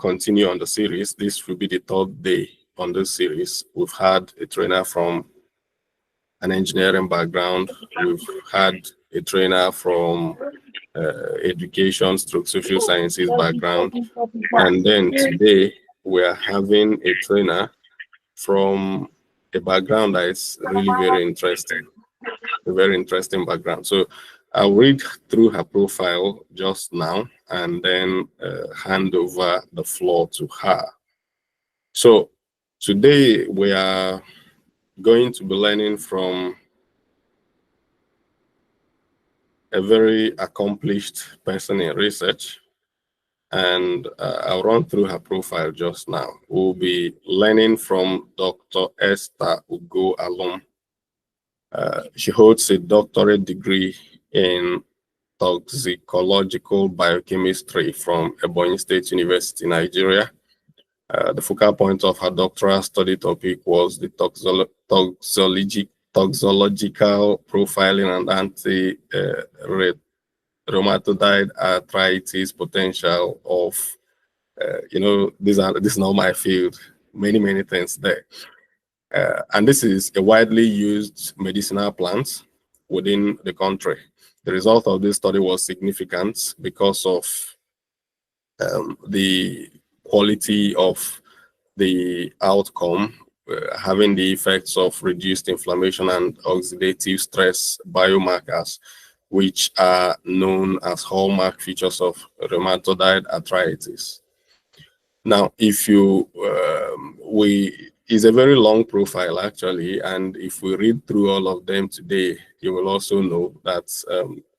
continue on the series. This will be the third day on this series. We've had a trainer from an engineering background. We've had a trainer from education stroke social sciences background. And then today we are having a trainer from a background that is really very interesting, a very interesting background. So I'll read through her profile just now and then hand over the floor to her. So today we are going to be learning from a very accomplished person in research, and I'll run through her profile just now. We'll be learning from Dr. Esther Ugo Alum. She holds a doctorate degree in toxicological biochemistry from Ebonyi State University, Nigeria. The focal point of her doctoral study topic was the toxological profiling and anti-rheumatoid arthritis potential of, this is not my field, many things there. And this is a widely used medicinal plant within the country. The result of this study was significant because of the quality of the outcome, having the effects of reduced inflammation and oxidative stress biomarkers, which are known as hallmark features of rheumatoid arthritis. Now, if you, it's a very long profile actually, and if we read through all of them today, you will also know that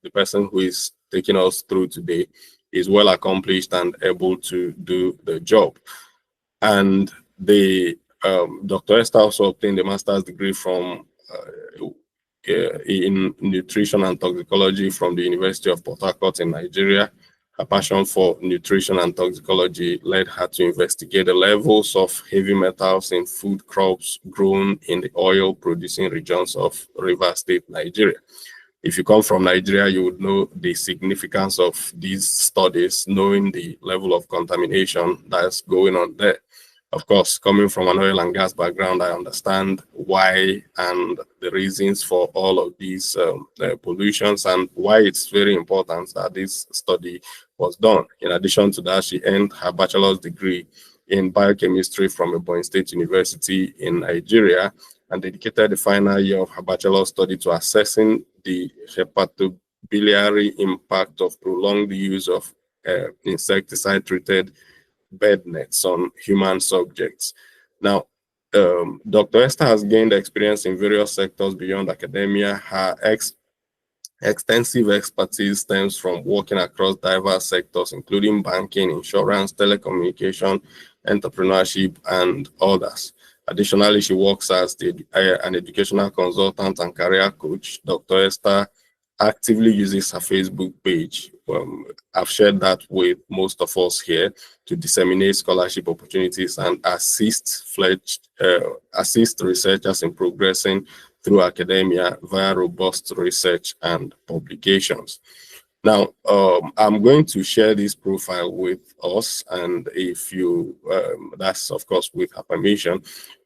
the person who is taking us through today is well accomplished and able to do the job. And the Dr. Esther also obtained a master's degree from in nutrition and toxicology from the University of Port Harcourt in Nigeria. Her passion for nutrition and toxicology led her to investigate the levels of heavy metals in food crops grown in the oil-producing regions of Rivers State, Nigeria. If you come from Nigeria, you would know the significance of these studies, knowing the level of contamination that's going on there. Of course, coming from an oil and gas background, I understand why and the reasons for all of these pollutions and why it's very important that this study was done. In addition to that, she earned her bachelor's degree in biochemistry from Ebonyi State University in Nigeria and dedicated the final year of her bachelor's study to assessing the hepatobiliary impact of prolonged use of insecticide-treated bed nets on human subjects. Now, Dr. Esther has gained experience in various sectors beyond academia. Her extensive expertise stems from working across diverse sectors, including banking, insurance, telecommunication, entrepreneurship, and others. Additionally, she works as an educational consultant and career coach. Dr. Esther actively uses her Facebook page. I've shared that with most of us here to disseminate scholarship opportunities and assist researchers in progressing through academia via robust research and publications. Now, I'm going to share this profile with us, and if you, that's of course with her permission.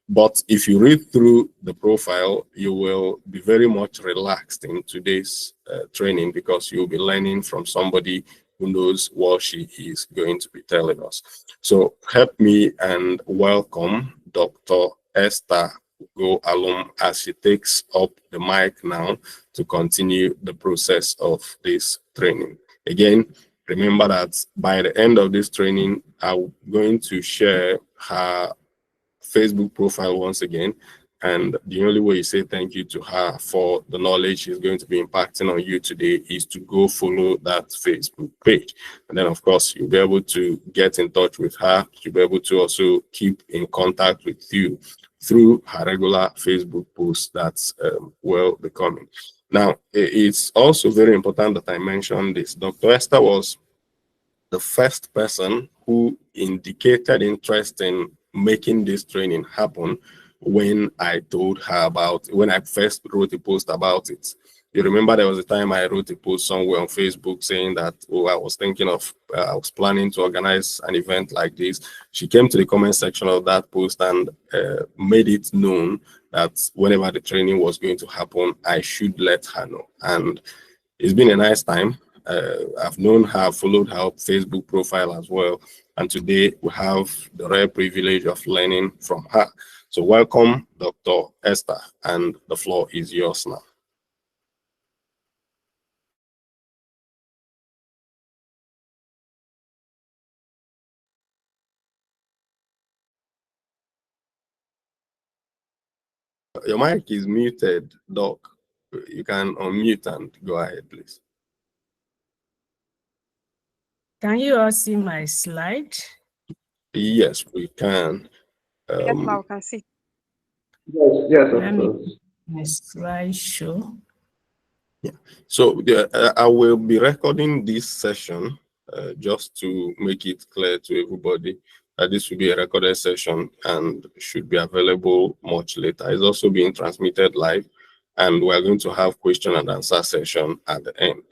But if you read through the profile, you will be very much relaxed in today's training because you'll be learning from somebody who knows what she is going to be telling us. So help me and welcome Dr. Esther Ugo Alum as she takes up the mic now to continue the process of this training. Again, remember that by the end of this training, I'm going to share her Facebook profile once again, and the only way you say thank you to her for the knowledge she's going to be impacting on you today is to go follow that Facebook page. And then of course you'll be able to get in touch with her. You'll be able to also keep in contact with you through her regular Facebook posts that's well becoming. Now, it's also very important that I mention this. Dr. Esther was the first person who indicated interest in making this training happen when I told her about, when I first wrote a post about it. You remember there was a time I wrote a post somewhere on Facebook saying that, oh, I was planning to organize an event like this. She came to the comment section of that post and made it known that whenever the training was going to happen, I should let her know. And it's been a nice time. I've known her, followed her Facebook profile as well. And today we have the rare privilege of learning from her. So welcome, Dr. Esther, and the floor is yours now. Your mic is muted, Doc. You can unmute and go ahead, please. Can you all see my slide? Yes, we can. Yes, now we can see. Yes, of course. My slideshow. Yeah. So I will be recording this session just to make it clear to everybody that this will be a recorded session and should be available much later. It's also being transmitted live, and we're going to have question and answer session at the end.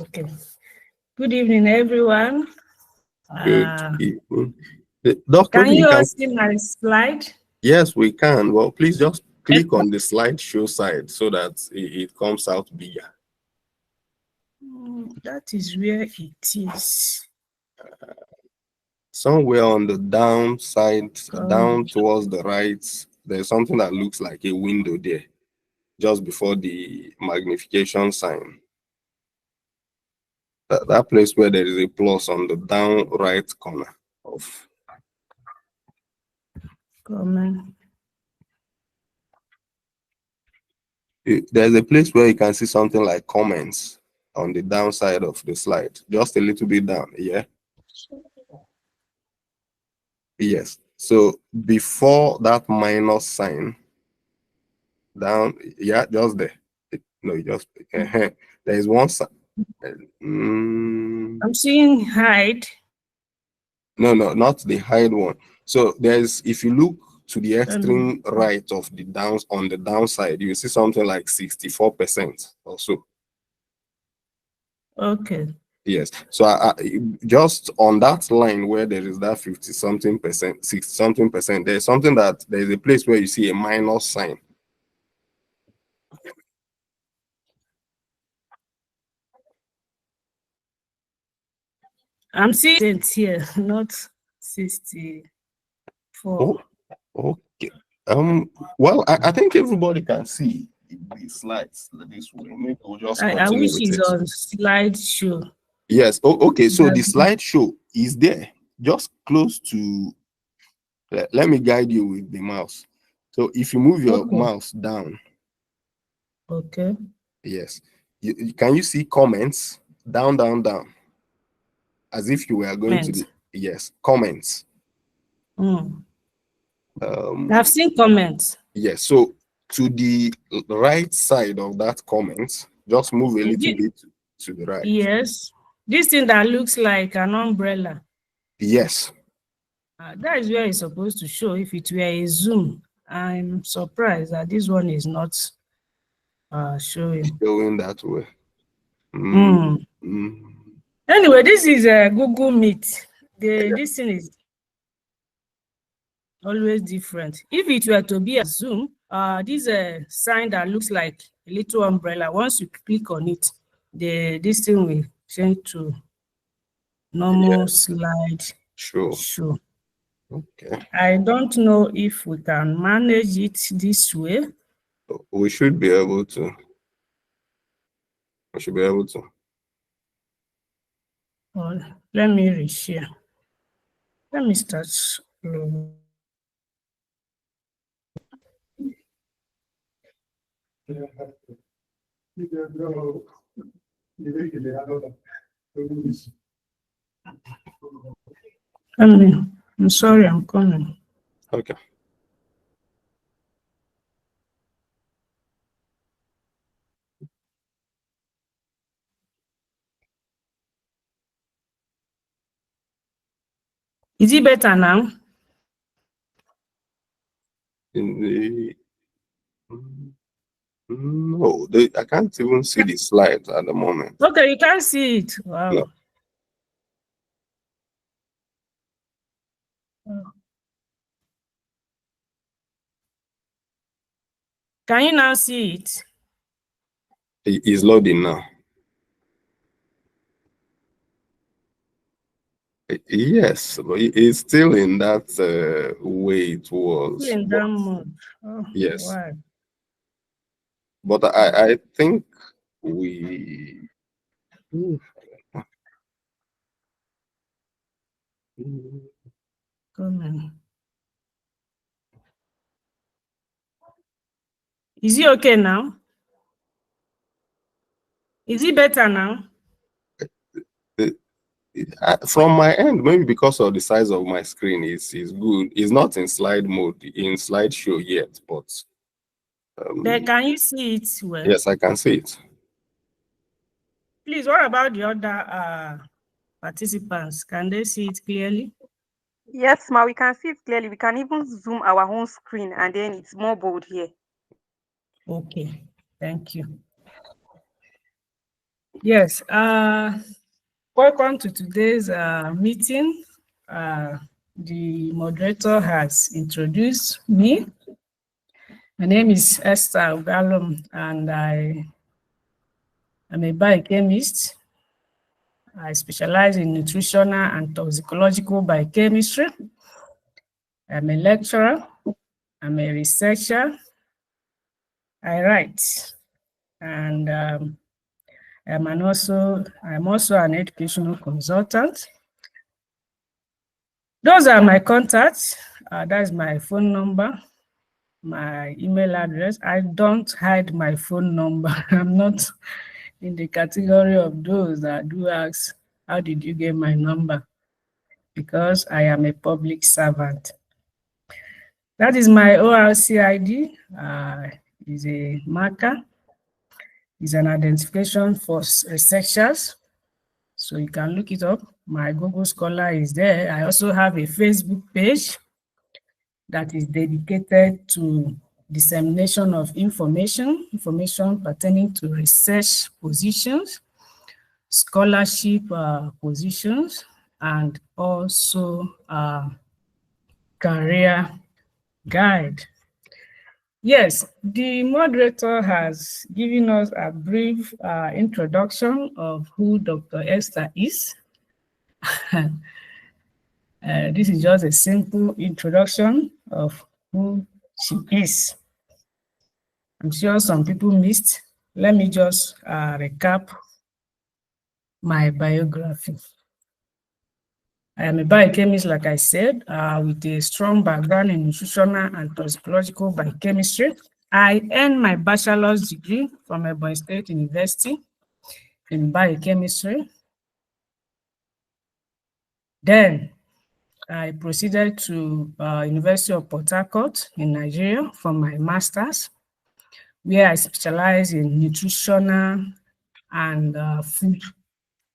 Okay. Good evening, everyone. Good evening. Doctor, can you all see my slide? Yes, we can. Well, please just click on the slideshow side so that it comes out bigger. That is where it is. Somewhere on the down side, down towards the right, there's something that looks like a window there, just before the magnification sign. That place where there is a plus on the down right corner of. Comment. There's a place where you can see something like comments on the downside of the slide, just a little bit down, yeah? Yes. So before that minus sign, down, yeah, just there. No, just there is one sign. I'm seeing hide. No, not the hide one. So there's, if you look to the extreme right of the downs on the downside, you see something like 64% or so. Okay. Yes. So I just on that line where there is that 50-something percent, 60-something percent, there's something that there's a place where you see a minus sign. I'm seeing it here, not 64. Oh, okay. Well, I think everybody can see the slides this way. Maybe we'll just I wish with it's it. on slideshow. Yes. Oh, okay. So the slideshow is there, just close to. Let me guide you with the mouse. So if you move your mouse down. Okay. Yes. Can you see comments? Down, down, down. As if you were going to the, yes, comments. I've seen comments. Yes. So to the right side of that comment, just move a little bit to the right. Yes. This thing that looks like an umbrella. Yes. That is where it's supposed to show. If it were a zoom, I'm surprised that this one is not showing that way. Anyway, this is a Google Meet. This thing is always different. If it were to be a zoom, this is a sign that looks like a little umbrella. Once you click on it, this thing will change to normal slide show. Okay. I don't know if we can manage it this way. We should be able to. We should be able to. Well, let me reshare. Let me start slow. I'm sorry, I'm coming. Okay. Is it better now? In the No, I can't even see the slides at the moment. Okay, you can't see it. Wow. No. Can you now see it? It's loading now. Yes, but it's still in that way it was. Still in that mode. Oh, yes. wow. But I think we. Come on. Is it okay now? Is it better now? From my end, maybe because of the size of my screen, is good. It's not in slide mode, in slideshow yet, but. But can you see it well? Yes, I can see it. Please, what about the other participants? Can they see it clearly? Yes, ma, we can see it clearly. We can even zoom our own screen and then it's more bold here. Okay, thank you. Yes, welcome to today's meeting. The moderator has introduced me. My name is Esther Ugalum, and I am a biochemist. I specialize in nutritional and toxicological biochemistry. I'm a lecturer. I'm a researcher. I write, and I'm also an educational consultant. Those are my contacts. That's my phone number, my email address. I don't hide my phone number. I'm not in the category of those that do ask, how did you get my number? Because I am a public servant. That is my ORC ID. Is a marker. Is an identification for researchers. So you can look it up. My Google Scholar is there. I also have a Facebook page that is dedicated to dissemination of information pertaining to research positions, scholarship positions, and also career guide. Yes, the moderator has given us a brief introduction of who Dr. Esther is. This is just a simple introduction of who she is. I'm sure some people missed. Let me just recap my biography. I am a biochemist, like I said, with a strong background in nutritional and toxicological biochemistry. I earned my bachelor's degree from Ebonyi State University in biochemistry. Then I proceeded to University of Port Harcourt in Nigeria for my master's, where I specialize in nutritional and food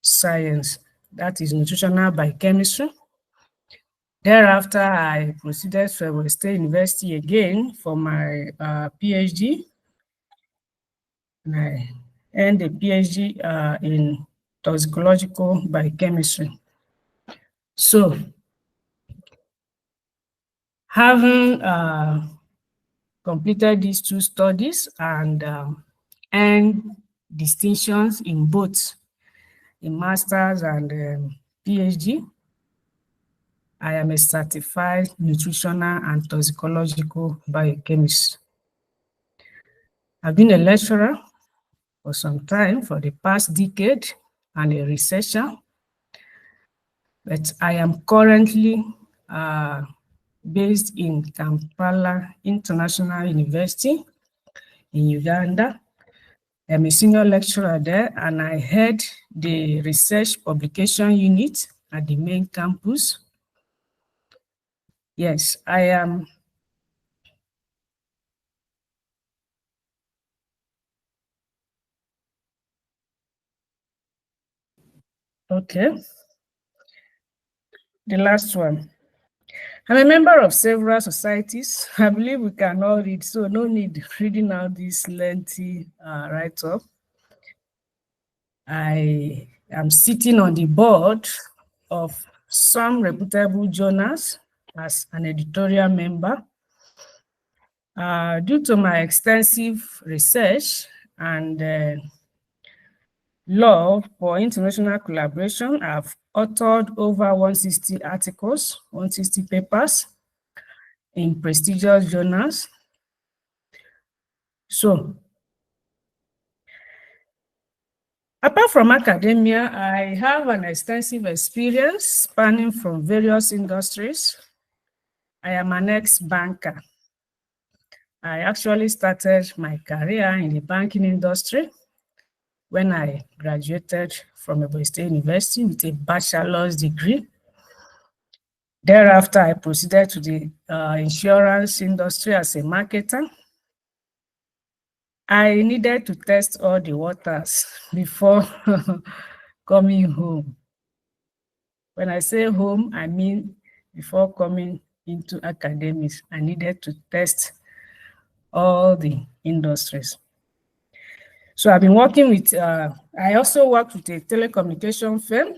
science. That is nutritional biochemistry. Thereafter, I proceeded to Ebonyi State University again for my PhD. And I earned a PhD in toxicological biochemistry. So, having completed these two studies and earned distinctions in both a master's and PhD, I am a certified nutritional and toxicological biochemist. I've been a lecturer for some time, for the past decade, and a researcher, but I am currently based in Kampala International University in Uganda. I'm a senior lecturer there, and I head the research publication unit at the main campus. Yes, I am. Okay. The last one. I'm a member of several societies. I believe we can all read, so no need reading out this lengthy write-up. I am sitting on the board of some reputable journals as an editorial member. Due to my extensive research and love for international collaboration, I've authored over 160 articles, 160 papers in prestigious journals. So, apart from academia, I have an extensive experience spanning from various industries. I am an ex-banker. I actually started my career in the banking industry when I graduated from Ebonyi State University with a bachelor's degree. Thereafter, I proceeded to the insurance industry as a marketer. I needed to test all the waters before coming home. When I say home, I mean before coming into academics, I needed to test all the industries. So I've been working with, I also worked with a telecommunication firm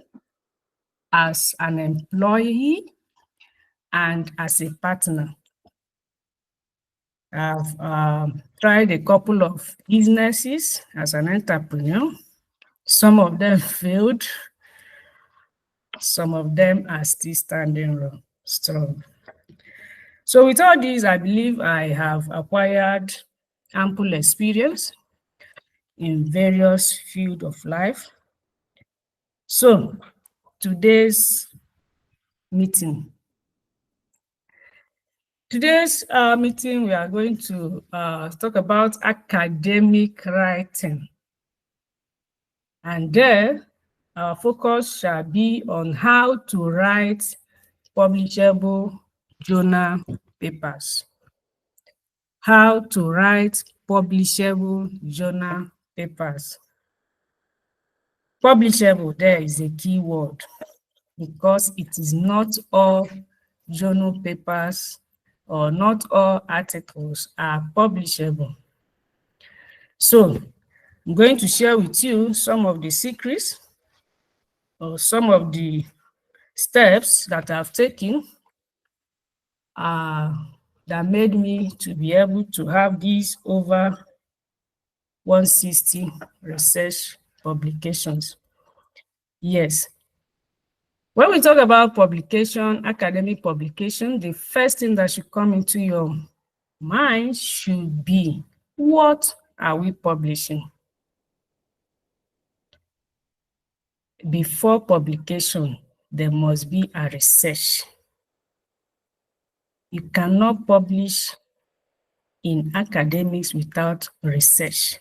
as an employee and as a partner. I've tried a couple of businesses as an entrepreneur. Some of them failed. Some of them are still standing strong. So with all these, I believe I have acquired ample experience in various fields of life. So today's meeting. Today's meeting, we are going to talk about academic writing. And there, our focus shall be on how to write publishable journal papers. How to write publishable journal papers. Publishable, there is a key word because it is not all journal papers or not all articles are publishable. So I'm going to share with you some of the secrets or some of the steps that I've taken that made me to be able to have these over 160 research publications. Yes. When we talk about publication, academic publication, the first thing that should come into your mind should be, what are we publishing? Before publication, there must be a research. You cannot publish in academics without research.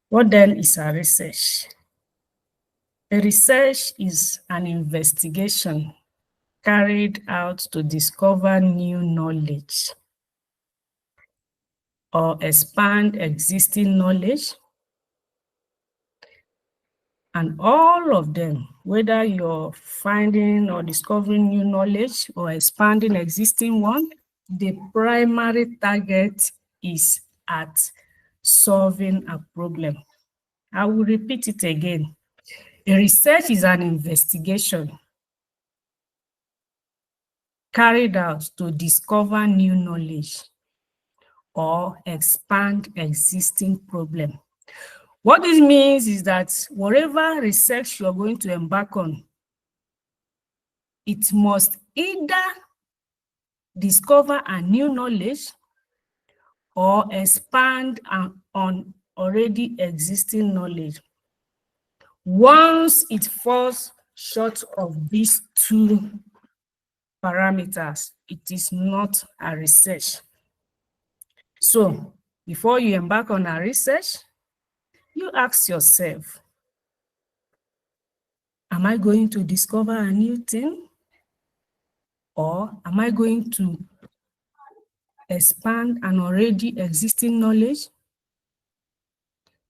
What then is a research? A research is an investigation carried out to discover new knowledge or expand existing knowledge. And all of them, whether you're finding or discovering new knowledge or expanding existing one, the primary target is at solving a problem. I will repeat it again. A research is an investigation carried out to discover new knowledge or expand existing problem. What this means is that whatever research you're going to embark on, it must either discover a new knowledge or expand on already existing knowledge. Once it falls short of these two parameters, it is not a research. So before you embark on a research, you ask yourself, am I going to discover a new thing? Or am I going to expand an already existing knowledge?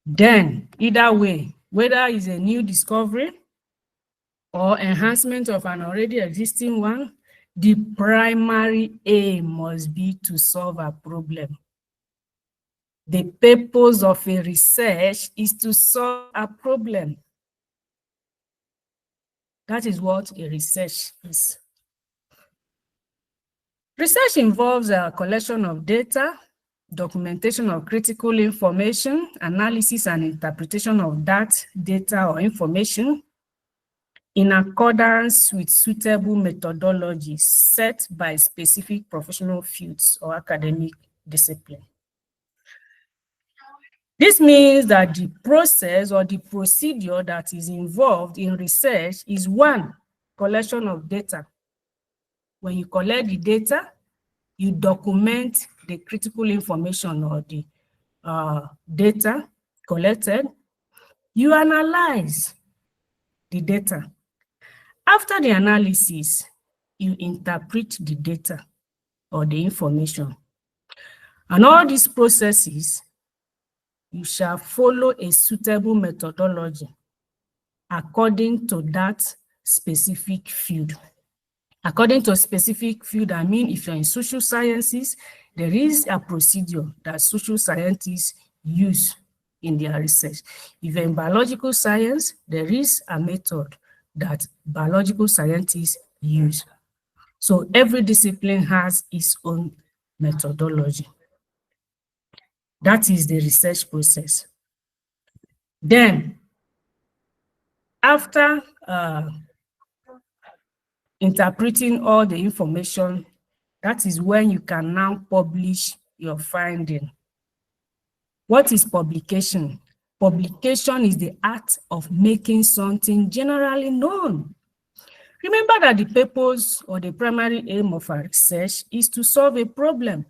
Then, either way, whether it's a new discovery or enhancement of an already existing one, the primary aim must be to solve a problem. The purpose of a research is to solve a problem. That is what a research is. Research involves a collection of data, documentation of critical information, analysis and interpretation of that data or information in accordance with suitable methodologies set by specific professional fields or academic discipline. This means that the process or the procedure that is involved in research is one, collection of data. When you collect the data, you document the critical information or the data collected. You analyze the data. After the analysis, you interpret the data or the information. And all these processes, you shall follow a suitable methodology according to that specific field. According to a specific field, I mean, if you're in social sciences, there is a procedure that social scientists use in their research. If you're in biological science, there is a method that biological scientists use. So every discipline has its own methodology. That is the research process. Then, after interpreting all the information, that is when you can now publish your finding. What is publication? Publication is the act of making something generally known. Remember that the purpose or the primary aim of our research is to solve a problem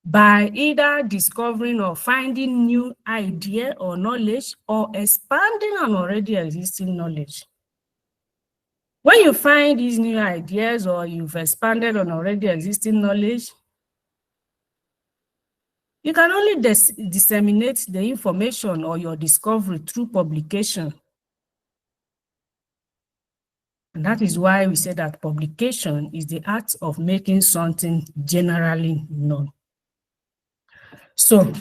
by either discovering or finding new idea or knowledge or expanding an already existing knowledge. When you find these new ideas or you've expanded on already existing knowledge, you can only disseminate the information or your discovery through publication. And that is why we say that publication is the act of making something generally known. So,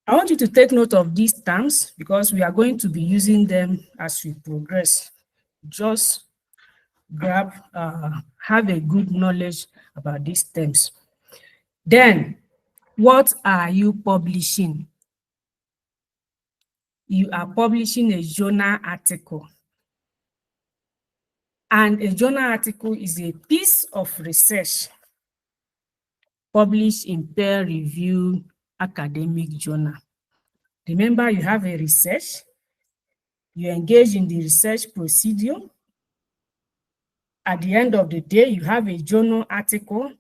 I want you to take note of these terms because we are going to be using them as we progress. Just have a good knowledge about these terms. Then, what are you publishing? You are publishing a journal article. And a journal article is a piece of research published in peer-reviewed academic journal. Remember, you have a research, you engage in the research procedure. At the end of the day, you have a journal article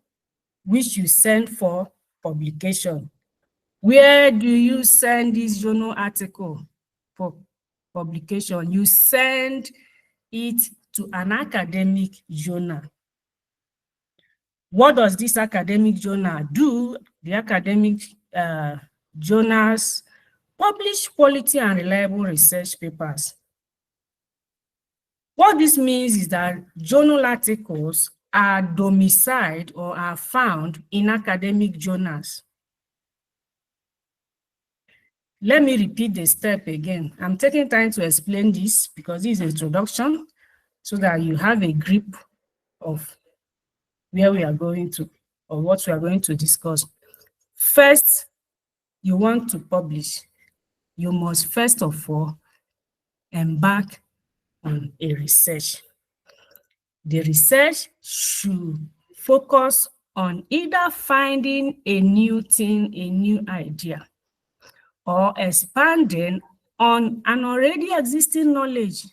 which you send for publication. Where do you send this journal article for publication? You send it to an academic journal. What does this academic journal do? The academic journals publish quality and reliable research papers. What this means is that journal articles are domiciled or are found in academic journals. Let me repeat the step again. I'm taking time to explain this because this is an introduction so that you have a grip of where we are going to or what we are going to discuss. First, you want to publish. You must first of all embark on a research. The research should focus on either finding a new thing, a new idea, or expanding on an already existing knowledge.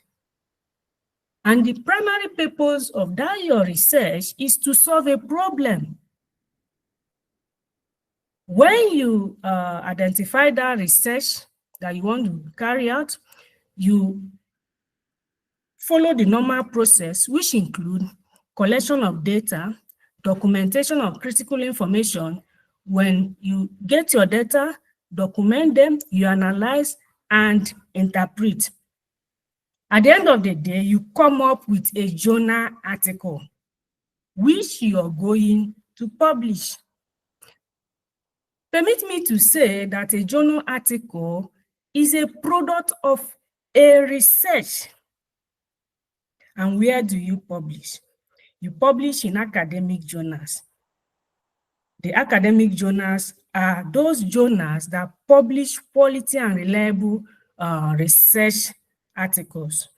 And the primary purpose of that your research is to solve a problem. When you identify that research that you want to carry out, you follow the normal process, which include collection of data, documentation of critical information. When you get your data, document them, you analyze and interpret. At the end of the day, you come up with a journal article which you are going to publish. Permit me to say that a journal article is a product of a research. And where do you publish? You publish in academic journals. The academic journals are those journals that publish quality and reliable research articles.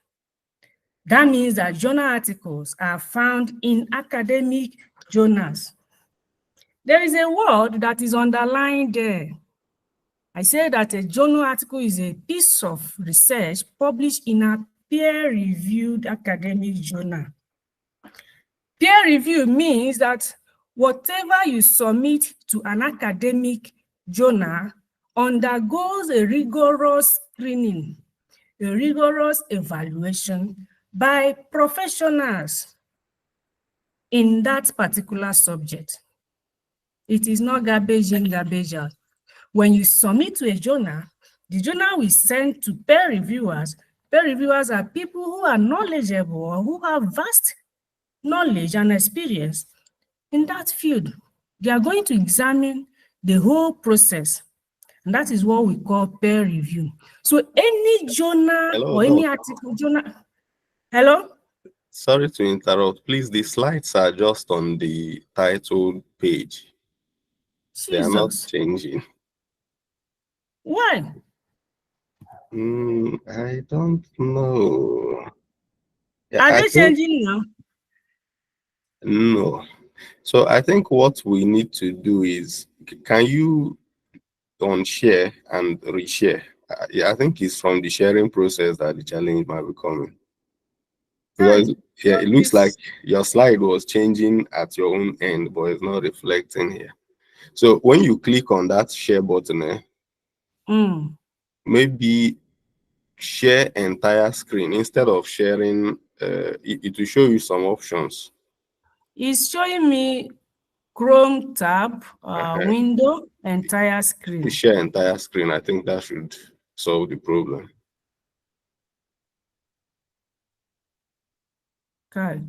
That means that journal articles are found in academic journals. There is a word that is underlined there. I say that a journal article is a piece of research published in a peer-reviewed academic journal. Peer review means that whatever you submit to an academic journal undergoes a rigorous screening, a rigorous evaluation by professionals in that particular subject. It is not garbage in, garbage out. When you submit to a journal, the journal will send to peer reviewers. Peer reviewers are people who are knowledgeable or who have vast knowledge and experience in that field. They are going to examine the whole process, and that is what we call peer review. So any journal or any article journal. Hello? Sorry to interrupt. Please, the slides are just on the title page. They are not changing. Why? I don't know. Yeah, are they changing now? No. So I think what we need to do is, can you unshare and reshare? Yeah, I think it's from the sharing process that the challenge might be coming. Because it looks like your slide was changing at your own end, but it's not reflecting here. So when you click on that share button, maybe share entire screen instead of sharing. It will show you some options. It's showing me Chrome tab, window, entire screen. To share entire screen, I think that should solve the problem. Okay.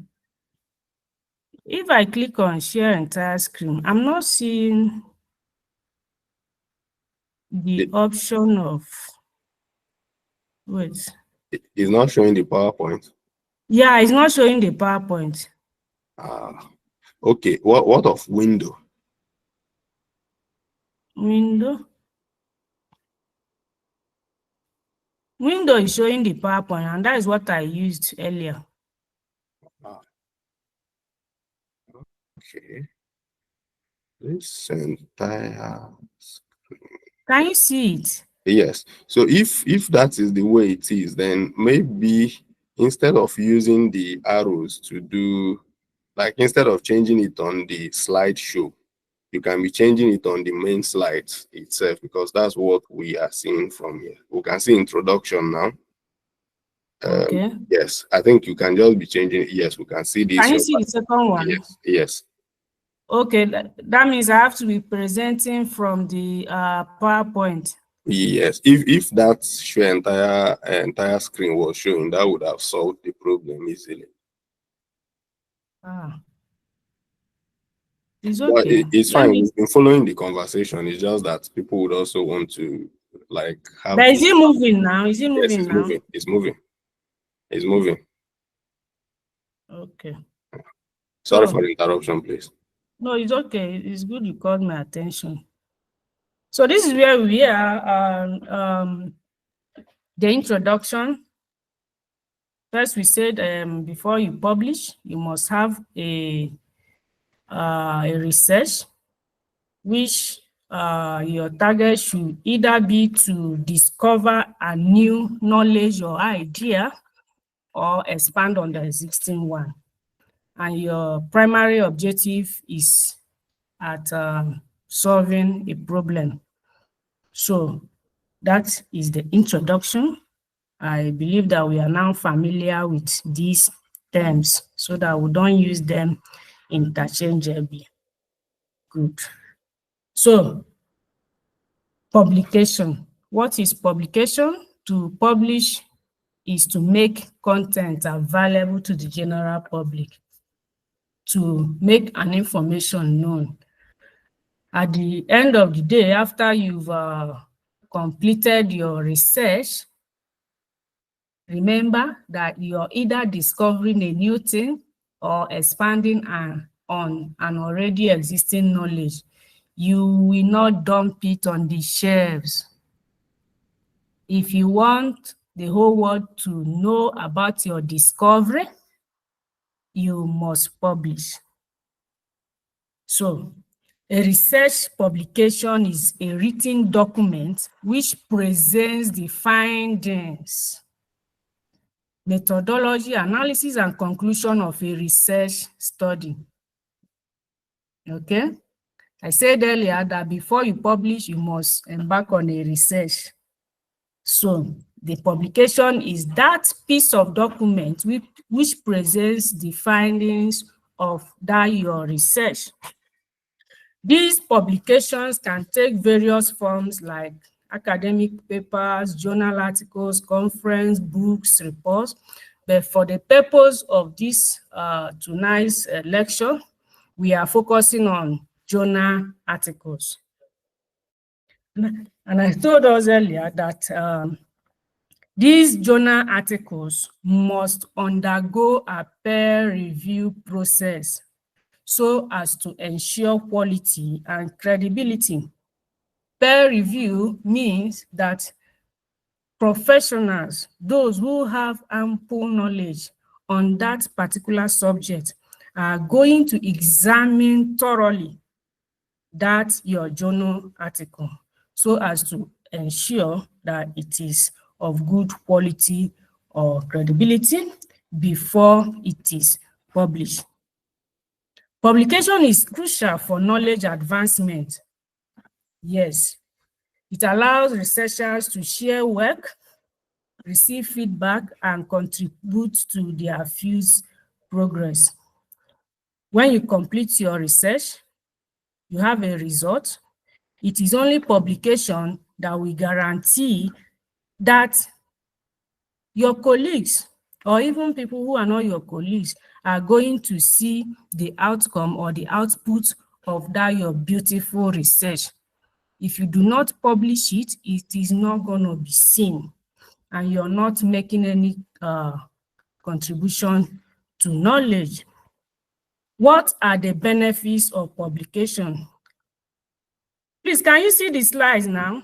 If I click on share entire screen, I'm not seeing the option of, wait. It's not showing the PowerPoint. Yeah, it's not showing the PowerPoint. Okay. What of window? Window. Window is showing the PowerPoint, and that is what I used earlier. Okay. This entire screen. Can you see it? Yes. So if that is the way it is, then maybe instead of using the arrows to do, like instead of changing it on the slideshow, you can be changing it on the main slide itself, because that's what we are seeing from here. We can see introduction now. Okay. Yes, I think you can just be changing it. Yes, we can see this. Can you see the second one? Yes. Yes. Okay, that means I have to be presenting from the PowerPoint. Yes, if that show entire screen was showing, that would have solved the problem easily. It's okay. But it's fine. We've been following the conversation. It's just that people would also want to like have. But is it moving now? Is it moving now? Moving. It's moving. It's moving. Okay. Sorry for the interruption, please. No, it's okay. It's good you called my attention. So this is where we are. The introduction. First, we said before you publish, you must have a research, which your target should either be to discover a new knowledge or idea or expand on the existing one. And your primary objective is at solving a problem. So that is the introduction. I believe that we are now familiar with these terms so that we don't use them interchangeably. Good. So, publication. What is publication? To publish is to make content available to the general public, to make an information known. At the end of the day, after you've completed your research, remember that you're either discovering a new thing or expanding on an already existing knowledge. You will not dump it on the shelves. If you want the whole world to know about your discovery, you must publish. So, a research publication is a written document which presents the findings, methodology, analysis, and conclusion of a research study. Okay? I said earlier that before you publish, you must embark on a research. So, the publication is that piece of document which presents the findings of your research. These publications can take various forms like academic papers, journal articles, conference, books, reports. But for the purpose of this tonight's lecture, we are focusing on journal articles. And I told us earlier that these journal articles must undergo a peer review process so as to ensure quality and credibility. Peer review means that professionals, those who have ample knowledge on that particular subject, are going to examine thoroughly your journal article so as to ensure that it is of good quality or credibility before it is published. Publication is crucial for knowledge advancement. Yes, it allows researchers to share work, receive feedback, and contribute to their field's progress. When you complete your research, you have a result. It is only publication that will guarantee that your colleagues, or even people who are not your colleagues, are going to see the outcome or the output of your beautiful research. If you do not publish it, it is not going to be seen, and you're not making any contribution to knowledge. What are the benefits of publication? Please, can you see the slides now?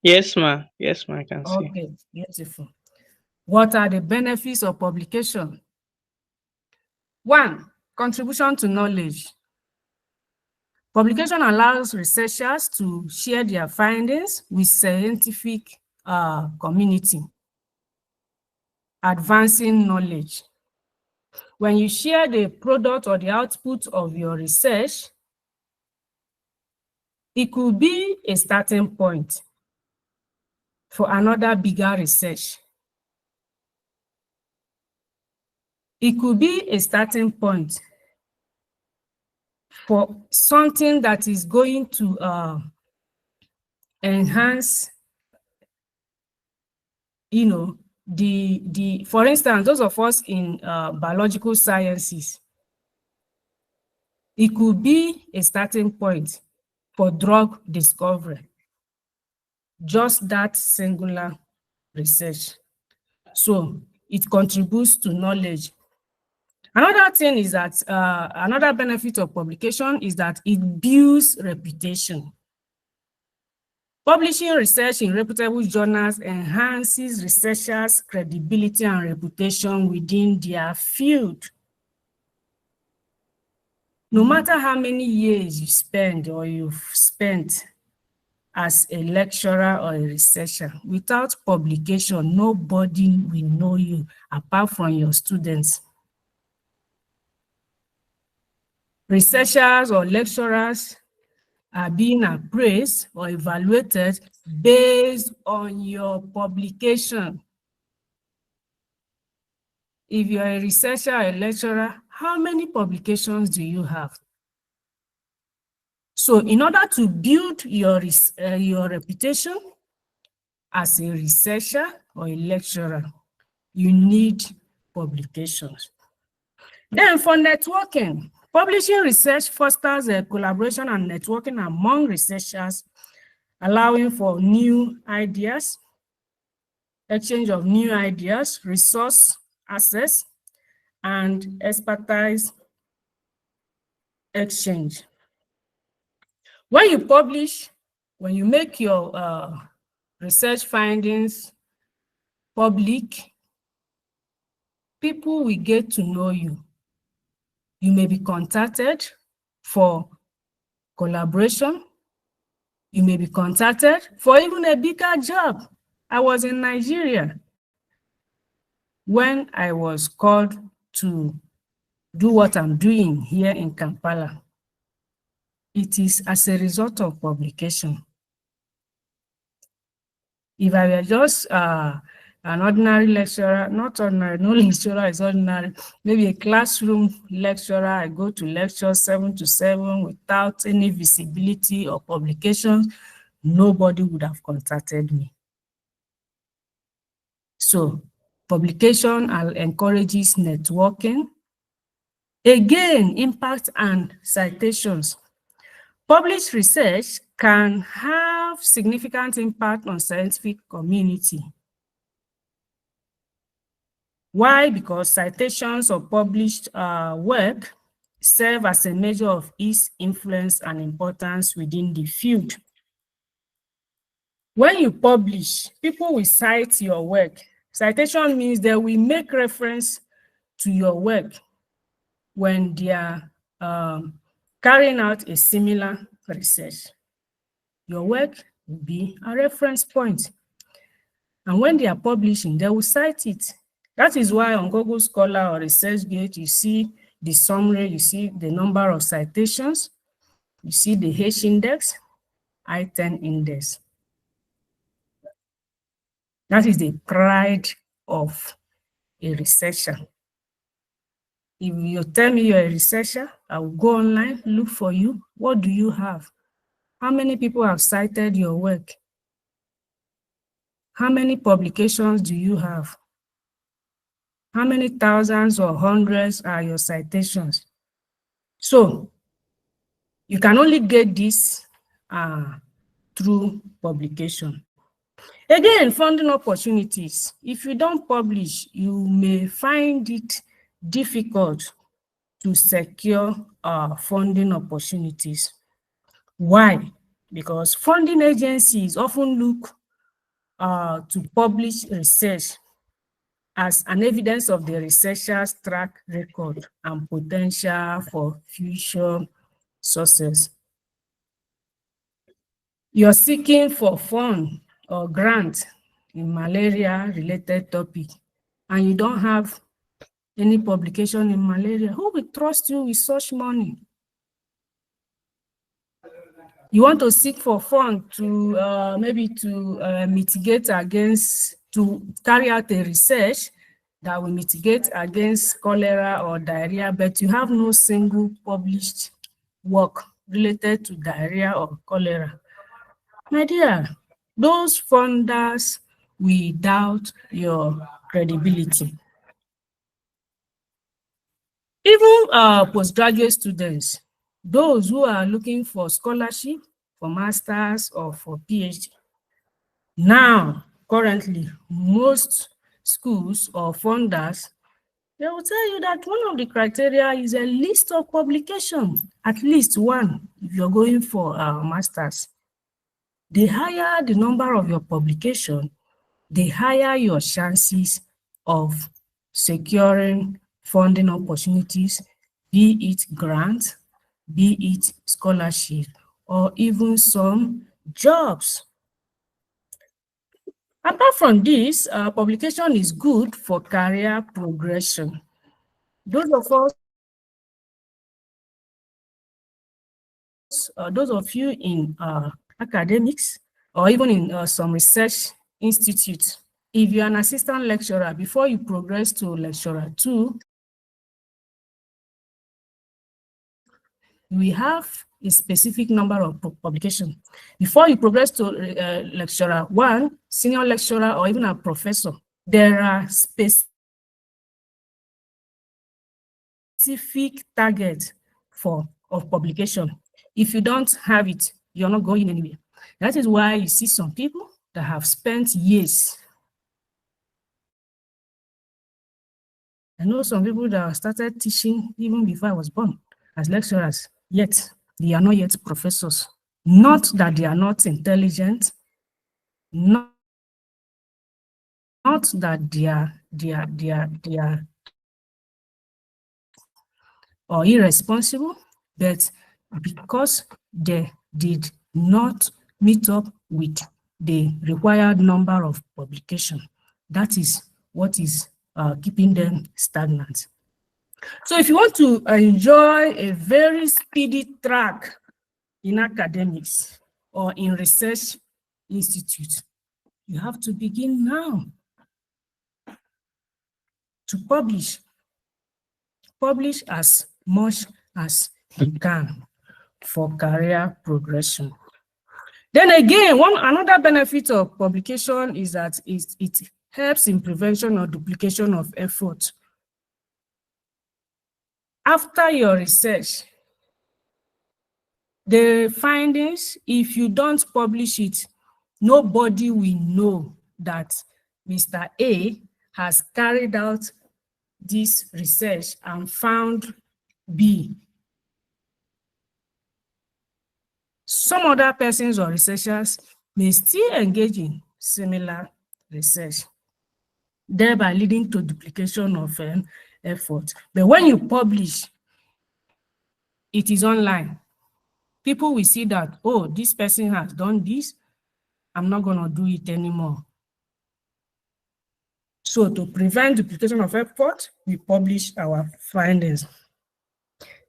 Yes, ma. Yes, ma, I can see. Okay, beautiful. What are the benefits of publication? 1, contribution to knowledge. Publication allows researchers to share their findings with scientific community, advancing knowledge. When you share the product or the output of your research, it could be a starting point for another bigger research. It could be a starting point for something that is going to enhance, for instance, those of us in biological sciences, it could be a starting point for drug discovery, just that singular research. So it contributes to knowledge. Another thing is that another benefit of publication is that it builds reputation. Publishing research in reputable journals enhances researchers' credibility and reputation within their field. No matter how many years you spend or you've spent as a lecturer or a researcher, without publication, nobody will know you apart from your students. Researchers or lecturers are being appraised or evaluated based on your publication. If you're a researcher or a lecturer, how many publications do you have? So in order to build your reputation as a researcher or a lecturer, you need publications. Then for networking, publishing research fosters a collaboration and networking among researchers, allowing for new ideas, exchange of new ideas, resource access, and expertise exchange. When you publish, when you make your research findings public, people will get to know you. You may be contacted for collaboration. You may be contacted for even a bigger job. I was in Nigeria when I was called to do what I'm doing here in Kampala. It is as a result of publication. If I were just an ordinary lecturer, not ordinary, no lecturer is ordinary, maybe a classroom lecturer, I go to lecture 7 to 7 without any visibility or publications, nobody would have contacted me. So publication encourages networking. Again, impact and citations. Published research can have significant impact on scientific community. Why? Because citations of published work serve as a measure of its influence and importance within the field. When you publish, people will cite your work. Citation means they will make reference to your work when they are carrying out a similar research. Your work will be a reference point. And when they are publishing, they will cite it. That is why on Google Scholar or ResearchGate, you see the summary, you see the number of citations, you see the H index, I-10 index. That is the pride of a researcher. If you tell me you're a researcher, I will go online, look for you. What do you have? How many people have cited your work? How many publications do you have? How many thousands or hundreds are your citations? So you can only get this through publication. Again, funding opportunities. If you don't publish, you may find it difficult to secure funding opportunities. Why? Because funding agencies often look to publish research as an evidence of the researcher's track record and potential for future success. You're seeking for fund or grant in malaria-related topic, and you don't have any publication in malaria. Who will trust you with such money? You want to seek for fund to maybe to mitigate against, to carry out a research that will mitigate against cholera or diarrhea, but you have no single published work related to diarrhea or cholera. My dear, those funders will doubt your credibility. Even postgraduate students, those who are looking for scholarship, for masters or for PhD. Now, currently, most schools or funders, they will tell you that one of the criteria is a list of publications, at least one, if you're going for masters. The higher the number of your publication, the higher your chances of securing funding opportunities, be it grants, be it scholarship, or even some jobs. Apart from this, publication is good for career progression. Those of you in academics or even in some research institutes, if you're an assistant lecturer, before you progress to lecturer 2, we have a specific number of publications. Before you progress to lecturer 1, senior lecturer, or even a professor, there are specific targets of publication. If you don't have it, you're not going anywhere. That is why you see some people that have spent years. I know some people that started teaching even before I was born as lecturers, yet they are not yet professors. Not that they are not intelligent, not that they are or irresponsible, but because they did not meet up with the required number of publication. That is what is keeping them stagnant. So if you want to enjoy a very speedy track in academics or in research institutes, you have to begin now to publish. Publish as much as you can for career progression. Then again, another benefit of publication is that it helps in prevention or duplication of effort. After your research, the findings, if you don't publish it, nobody will know that Mr. A has carried out this research and found B. Some other persons or researchers may still engage in similar research, thereby leading to duplication of effort. But when you publish, it is online. People will see that, oh, this person has done this, I'm not going to do it anymore. So to prevent duplication of effort, we publish our findings.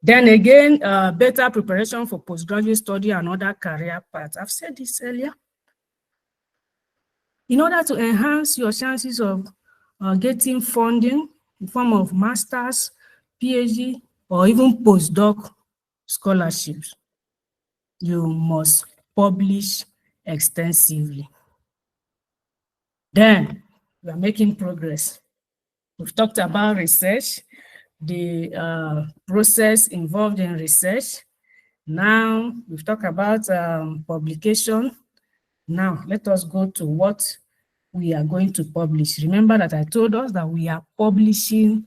Then again, better preparation for postgraduate study and other career paths. I've said this earlier. In order to enhance your chances of getting funding in form of master's, PhD, or even postdoc scholarships, you must publish extensively. Then we are making progress. We've talked about research, the process involved in research. Now we've talked about publication. Now let us go to what we are going to publish. Remember that I told us that we are publishing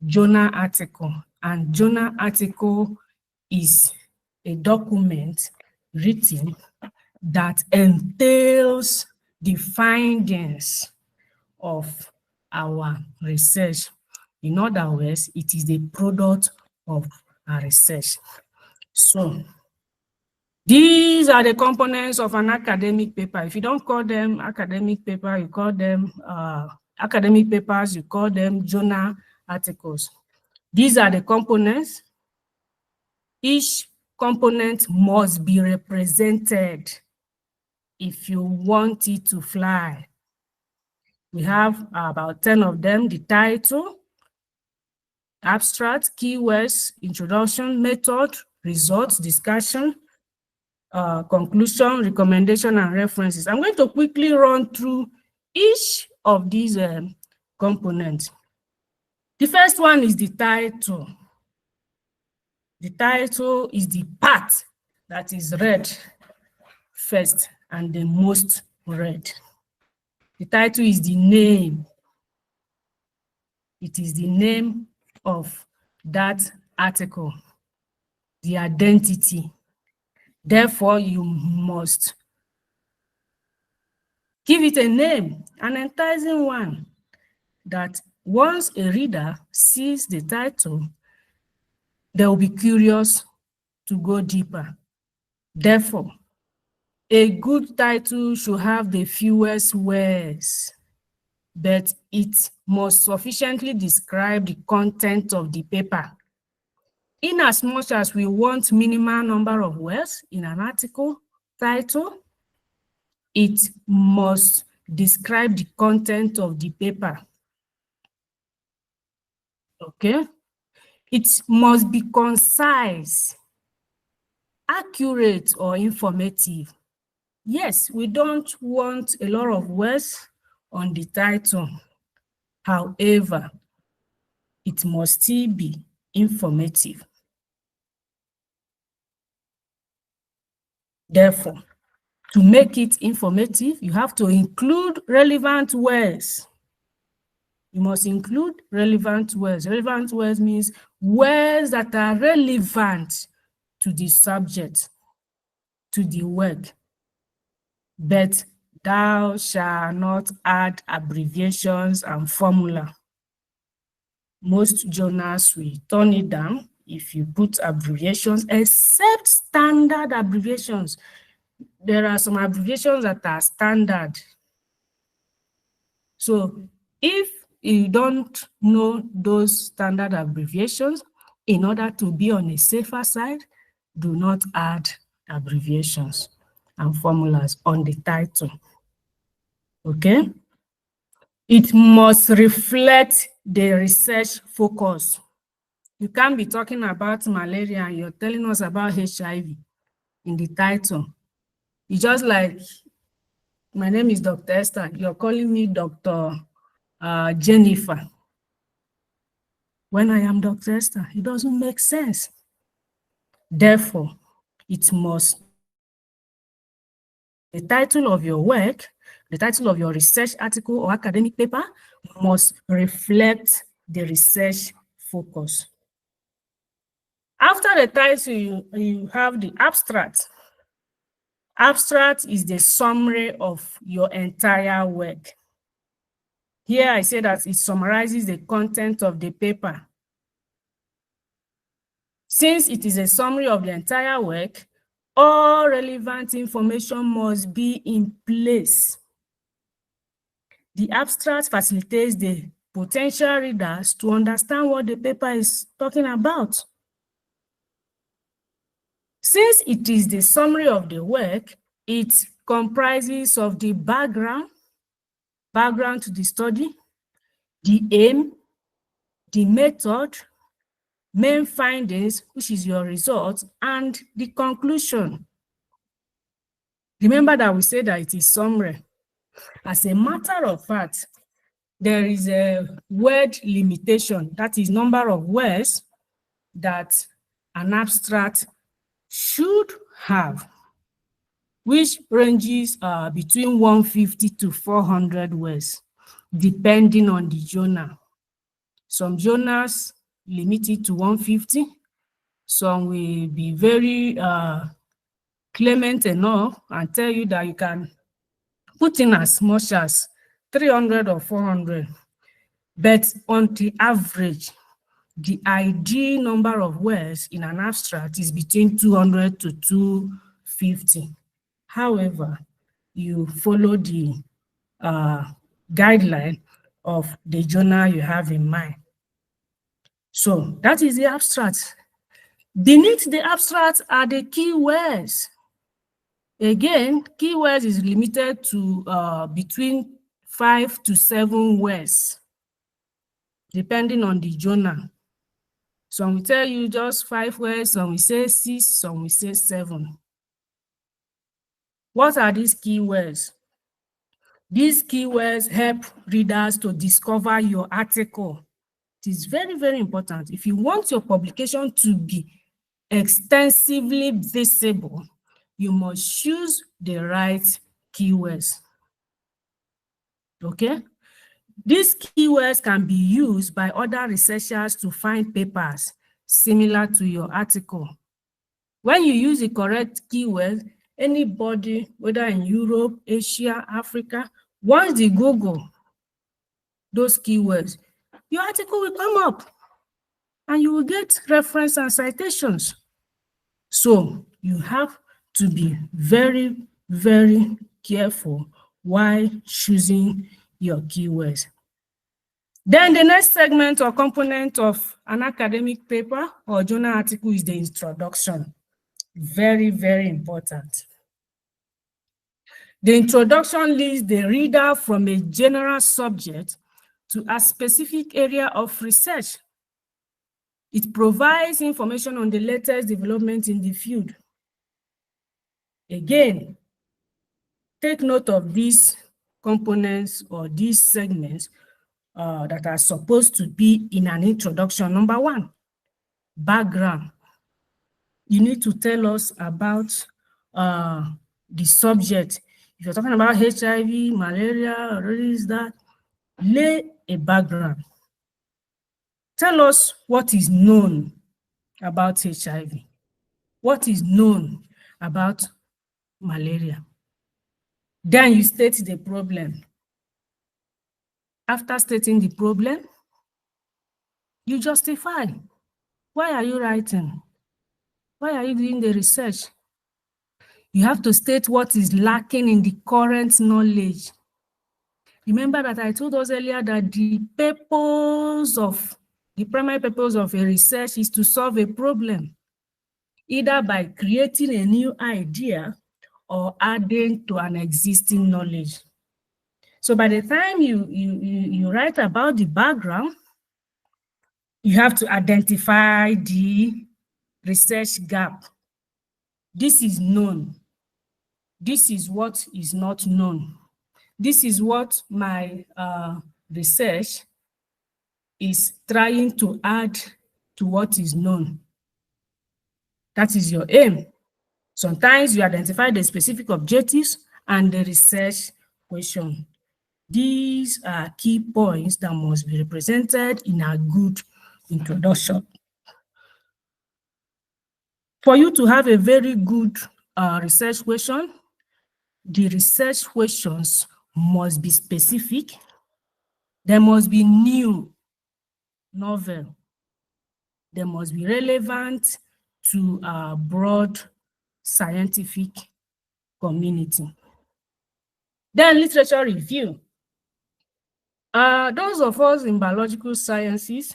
journal article, and journal article is a document written that entails the findings of our research. In other words, it is the product of our research. So these are the components of an academic paper. If you don't call them academic paper, you call them academic papers, you call them journal articles. These are the components. Each component must be represented if you want it to fly. We have about 10 of them: the title, abstract, keywords, introduction, method, results, discussion, conclusion, recommendation, and references. I'm going to quickly run through each of these components. The first one is the title. The title is the part that is read first and the most read. The title is the name. It is the name of that article, the identity. Therefore, you must give it a name, an enticing one, that once a reader sees the title, they will be curious to go deeper. Therefore, a good title should have the fewest words, but it must sufficiently describe the content of the paper. In as much as we want minimal number of words in an article title, it must describe the content of the paper. Okay? It must be concise, accurate, or informative. Yes, we don't want a lot of words on the title. However, it must still be informative. Therefore, to make it informative, you have to include relevant words. You must include relevant words. Relevant words means words that are relevant to the subject, to the work. But thou shalt not add abbreviations and formula. Most journals will turn it down if you put abbreviations, except standard abbreviations. There are some abbreviations that are standard. So if you don't know those standard abbreviations, in order to be on a safer side, do not add abbreviations and formulas on the title. Okay? It must reflect the research focus. You can't be talking about malaria and you're telling us about HIV in the title. It's just like, my name is Dr. Esther. You're calling me Dr. Jennifer. When I am Dr. Esther, it doesn't make sense. Therefore, it must, the title of your work, the title of your research article or academic paper must reflect the research focus. After the title, you have the abstract. Abstract is the summary of your entire work. Here I say that it summarizes the content of the paper. Since it is a summary of the entire work, all relevant information must be in place. The abstract facilitates the potential readers to understand what the paper is talking about. Since it is the summary of the work, it comprises of the background to the study, the aim, the method, main findings, which is your results, and the conclusion. Remember that we said that it is summary. As a matter of fact, there is a word limitation, that is number of words that an abstract should have, which ranges between 150 to 400 words, depending on the journal. Some journals limit it to 150. Some will be very clement enough and tell you that you can put in as much as 300 or 400. But on the average, the ideal number of words in an abstract is between 200 to 250. However, you follow the guideline of the journal you have in mind. So that is the abstract. Beneath the abstract are the keywords. Again, keywords is limited to between 5 to 7 words, depending on the journal. Some will tell you just 5 words, some will say 6, some will say 7. What are these keywords? These keywords help readers to discover your article. It is very, very important. If you want your publication to be extensively visible, you must choose the right keywords. Okay? These keywords can be used by other researchers to find papers similar to your article. When you use the correct keyword, anybody, whether in Europe, Asia, Africa, once they Google those keywords, your article will come up and you will get reference and citations. So you have to be very, very careful while choosing your keywords. Then the next segment or component of an academic paper or journal article is the introduction. Very, very important. The introduction leads the reader from a general subject to a specific area of research. It provides information on the latest development in the field. Again, take note of these components or these segments that are supposed to be in an introduction. Number one, background. You need to tell us about the subject. If you're talking about HIV, malaria, or is that, lay a background. Tell us what is known about HIV, what is known about malaria. Then you state the problem. After stating the problem, you justify. Why are you writing? Why are you doing the research? You have to state what is lacking in the current knowledge. Remember that I told us earlier that the primary purpose of a research is to solve a problem, either by creating a new idea or adding to an existing knowledge. So by the time you write about the background, you have to identify the research gap. This is known. This is what is not known. This is what my research is trying to add to what is known. That is your aim. Sometimes you identify the specific objectives and the research question. These are key points that must be represented in a good introduction. For you to have a very good research question, the research questions must be specific. They must be new, novel. They must be relevant to a broad scientific community. Then literature review. Those of us in biological sciences,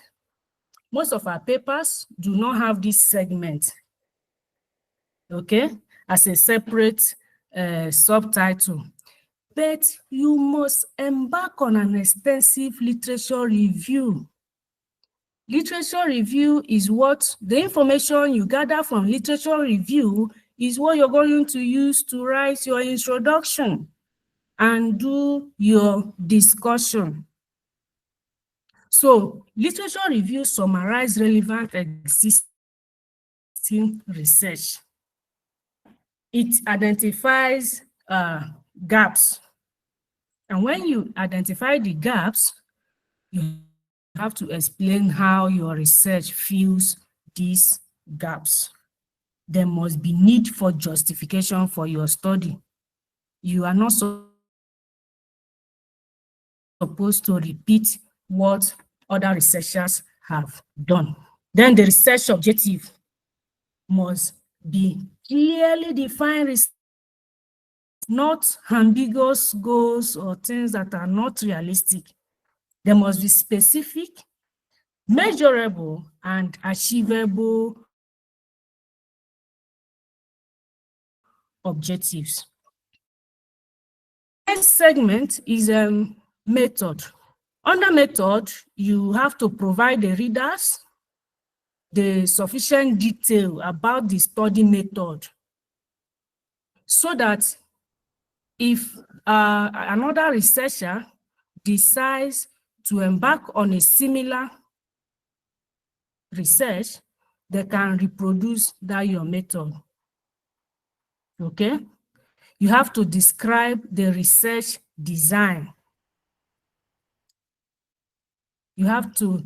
most of our papers do not have this segment, okay, as a separate subtitle. But you must embark on an extensive literature review. Literature review is what the information you gather from literature review is what you're going to use to write your introduction and do your discussion. So literature review summarizes relevant existing research. It identifies gaps. And when you identify the gaps, you have to explain how your research fills these gaps. There must be need for justification for your study. You are not supposed to repeat what other researchers have done. Then the research objective must be clearly defined, not ambiguous goals or things that are not realistic. They must be specific, measurable, and achievable objectives. Next segment is method. Under method, you have to provide the readers the sufficient detail about the study method so that if another researcher decides to embark on a similar research, they can reproduce that your method. Okay? You have to describe the research design. You have to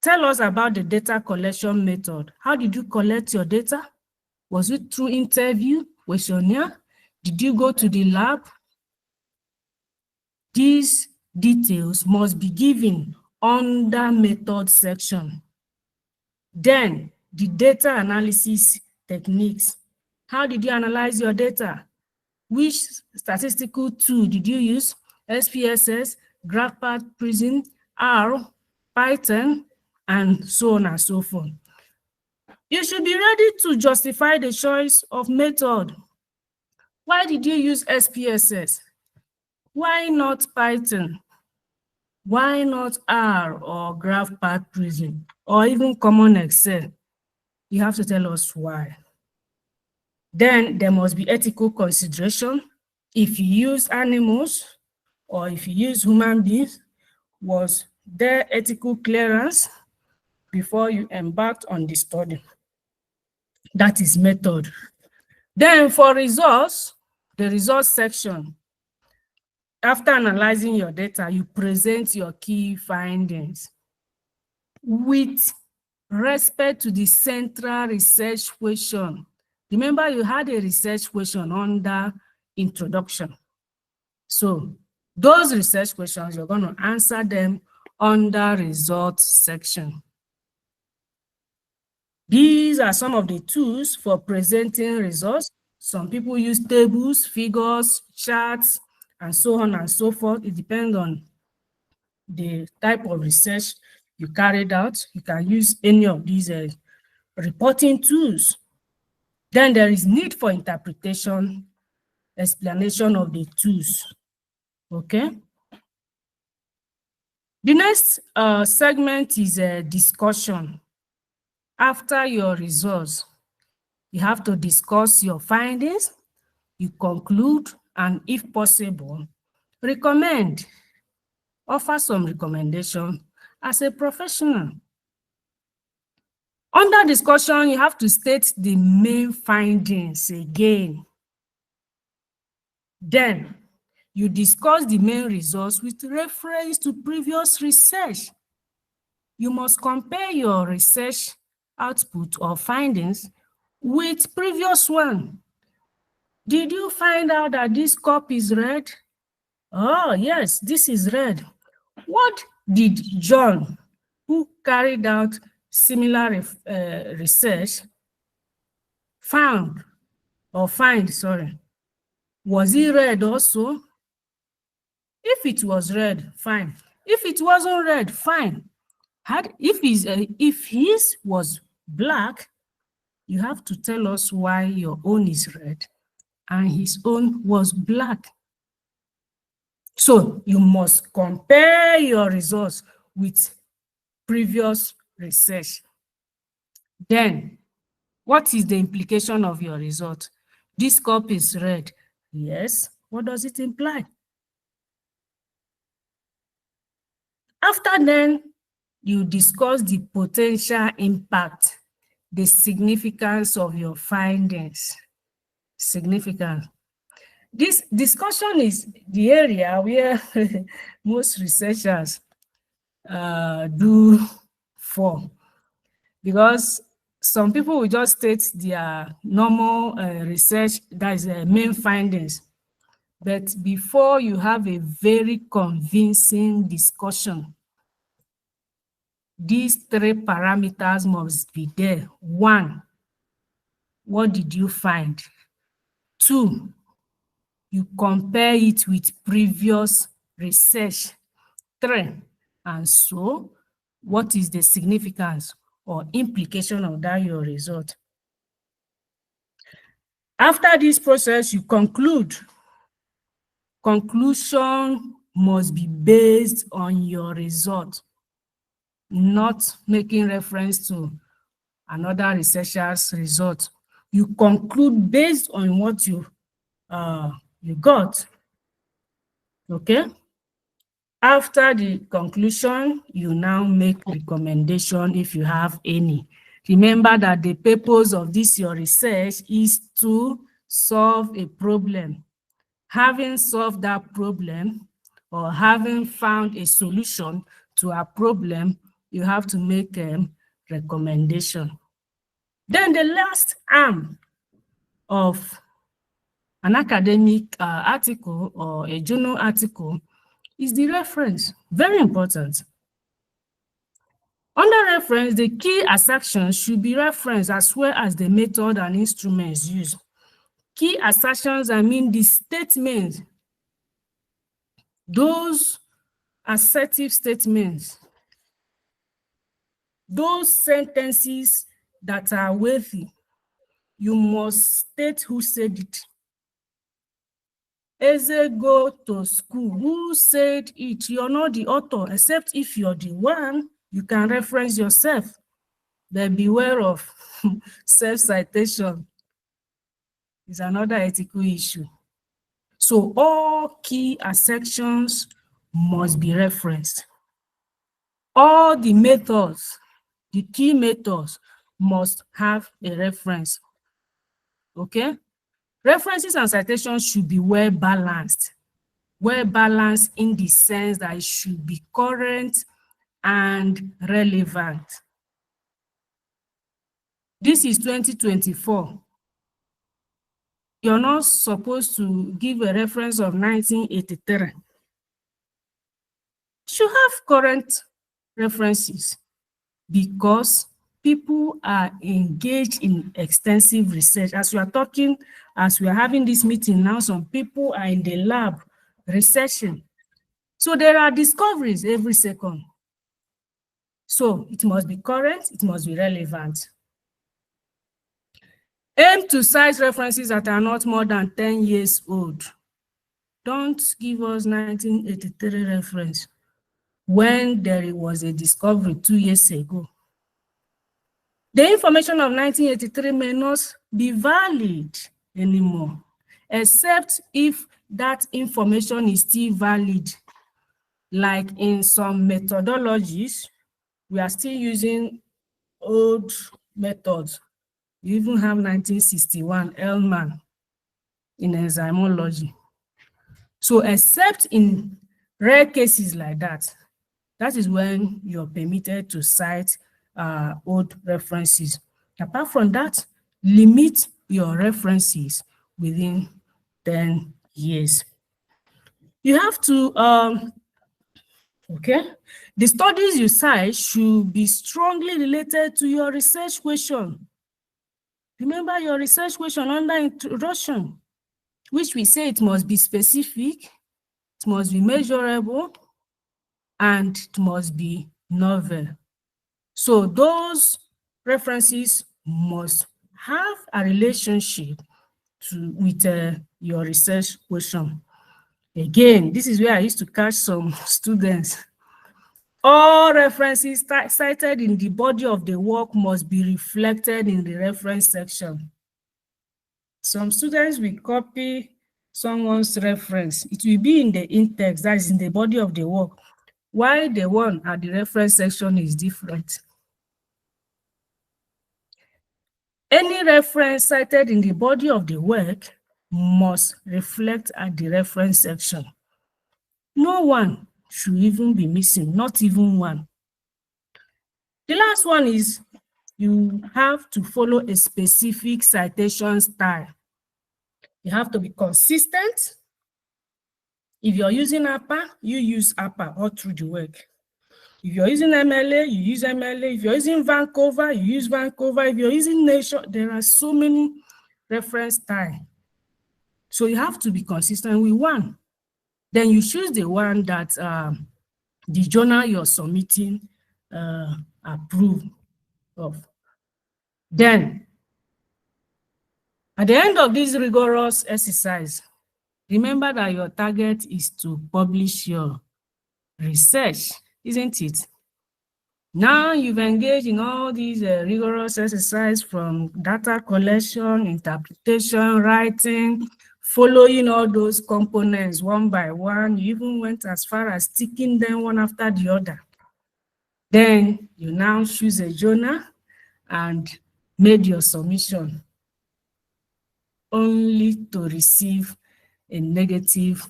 tell us about the data collection method. How did you collect your data? Was it through interview, questionnaire? Did you go to the lab? These details must be given under method section. Then the data analysis techniques. How did you analyze your data? Which statistical tool did you use? SPSS, GraphPad, Prism, R, Python, and so on and so forth. You should be ready to justify the choice of method. Why did you use SPSS? Why not Python? Why not R or graph paraphrasing or even common Excel? You have to tell us why. Then there must be ethical consideration. If you use animals or if you use human beings, was there ethical clearance before you embarked on the study? That is method. Then for results, the results section, after analyzing your data, you present your key findings with respect to the central research question. Remember, you had a research question under introduction. So those research questions, you're going to answer them under results section. These are some of the tools for presenting results. Some people use tables, figures, charts, and so on and so forth. It depends on the type of research you carried out. You can use any of these reporting tools. Then there is need for interpretation, explanation of the tools. Okay. The next segment is a discussion. After your results, you have to discuss your findings, you conclude, and if possible, recommend, offer some recommendation as a professional. Under discussion, you have to state the main findings again. Then you discuss the main results with reference to previous research. You must compare your research output or findings with previous one. Did you find out that this cup is red? Oh, yes, this is red. What did John, who carried out similar research, find? Was he red also? If it was red, fine. If it wasn't red, fine. If his was black, you have to tell us why your own is red and his own was black. So you must compare your results with previous research. Then, what is the implication of your result? This cup is red. Yes. What does it imply? After then, you discuss the potential impact, the significance of your findings. Significance. This discussion is the area where most researchers do for, because some people will just state their normal research, that is main findings. But before you have a very convincing discussion, these three parameters must be there. 1, what did you find? 2, you compare it with previous research. 3, and so what is the significance or implication of that your result? After this process, you conclude. Conclusion must be based on your result, not making reference to another researcher's result. You conclude based on what you got. Okay. After the conclusion, you now make recommendation if you have any. Remember that the purpose of this your research is to solve a problem. Having solved that problem or having found a solution to a problem, you have to make a recommendation. Then the last arm of an academic article or a journal article is the reference. Very important. Under reference, the key assertions should be referenced as well as the method and instruments used. Key assertions, I mean the statements, those assertive statements, those sentences that are worthy. You must state who said it. Eze go to school. Who said it? You're not the author, except if you're the one, you can reference yourself. Then beware of self-citation. It's another ethical issue. So all key assertions must be referenced. All the methods, the key methods must have a reference. Okay? References and citations should be well balanced. Well balanced in the sense that it should be current and relevant. This is 2024. You're not supposed to give a reference of 1983. You should have current references because people are engaged in extensive research. As we are talking, as we are having this meeting now, some people are in the lab researching. So there are discoveries every second. So it must be current, it must be relevant. Aim to cite references that are not more than 10 years old. Don't give us 1983 reference when there was a discovery 2 years ago. The information of 1983 may not be valid anymore, except if that information is still valid. Like in some methodologies, we are still using old methods. You even have 1961 Ellman in enzymology. So except in rare cases like that, that is when you're permitted to cite old references. Apart from that, limit your references within 10 years. You have to, the studies you cite should be strongly related to your research question. Remember your research question under introduction, which we say it must be specific, it must be measurable, and it must be novel. So those references must have a relationship with your research question. Again, this is where I used to catch some students. All references cited in the body of the work must be reflected in the reference section. Some students will copy someone's reference. It will be in the in-text, that is in the body of the work, while the one at the reference section is different. Any reference cited in the body of the work must reflect at the reference section. No one should even be missing, not even one. The last one is you have to follow a specific citation style. You have to be consistent. If you're using APA, you use APA all through the work. If you're using MLA, you use MLA. If you're using Vancouver, you use Vancouver. If you're using Nation, there are so many reference styles. So you have to be consistent with one. Then you choose the one that the journal you're submitting approve of. Then, at the end of this rigorous exercise, remember that your target is to publish your research, isn't it? Now you've engaged in all these rigorous exercise from data collection, interpretation, writing, following all those components one by one. You even went as far as ticking them one after the other. Then you now choose a journal and made your submission, only to receive a negative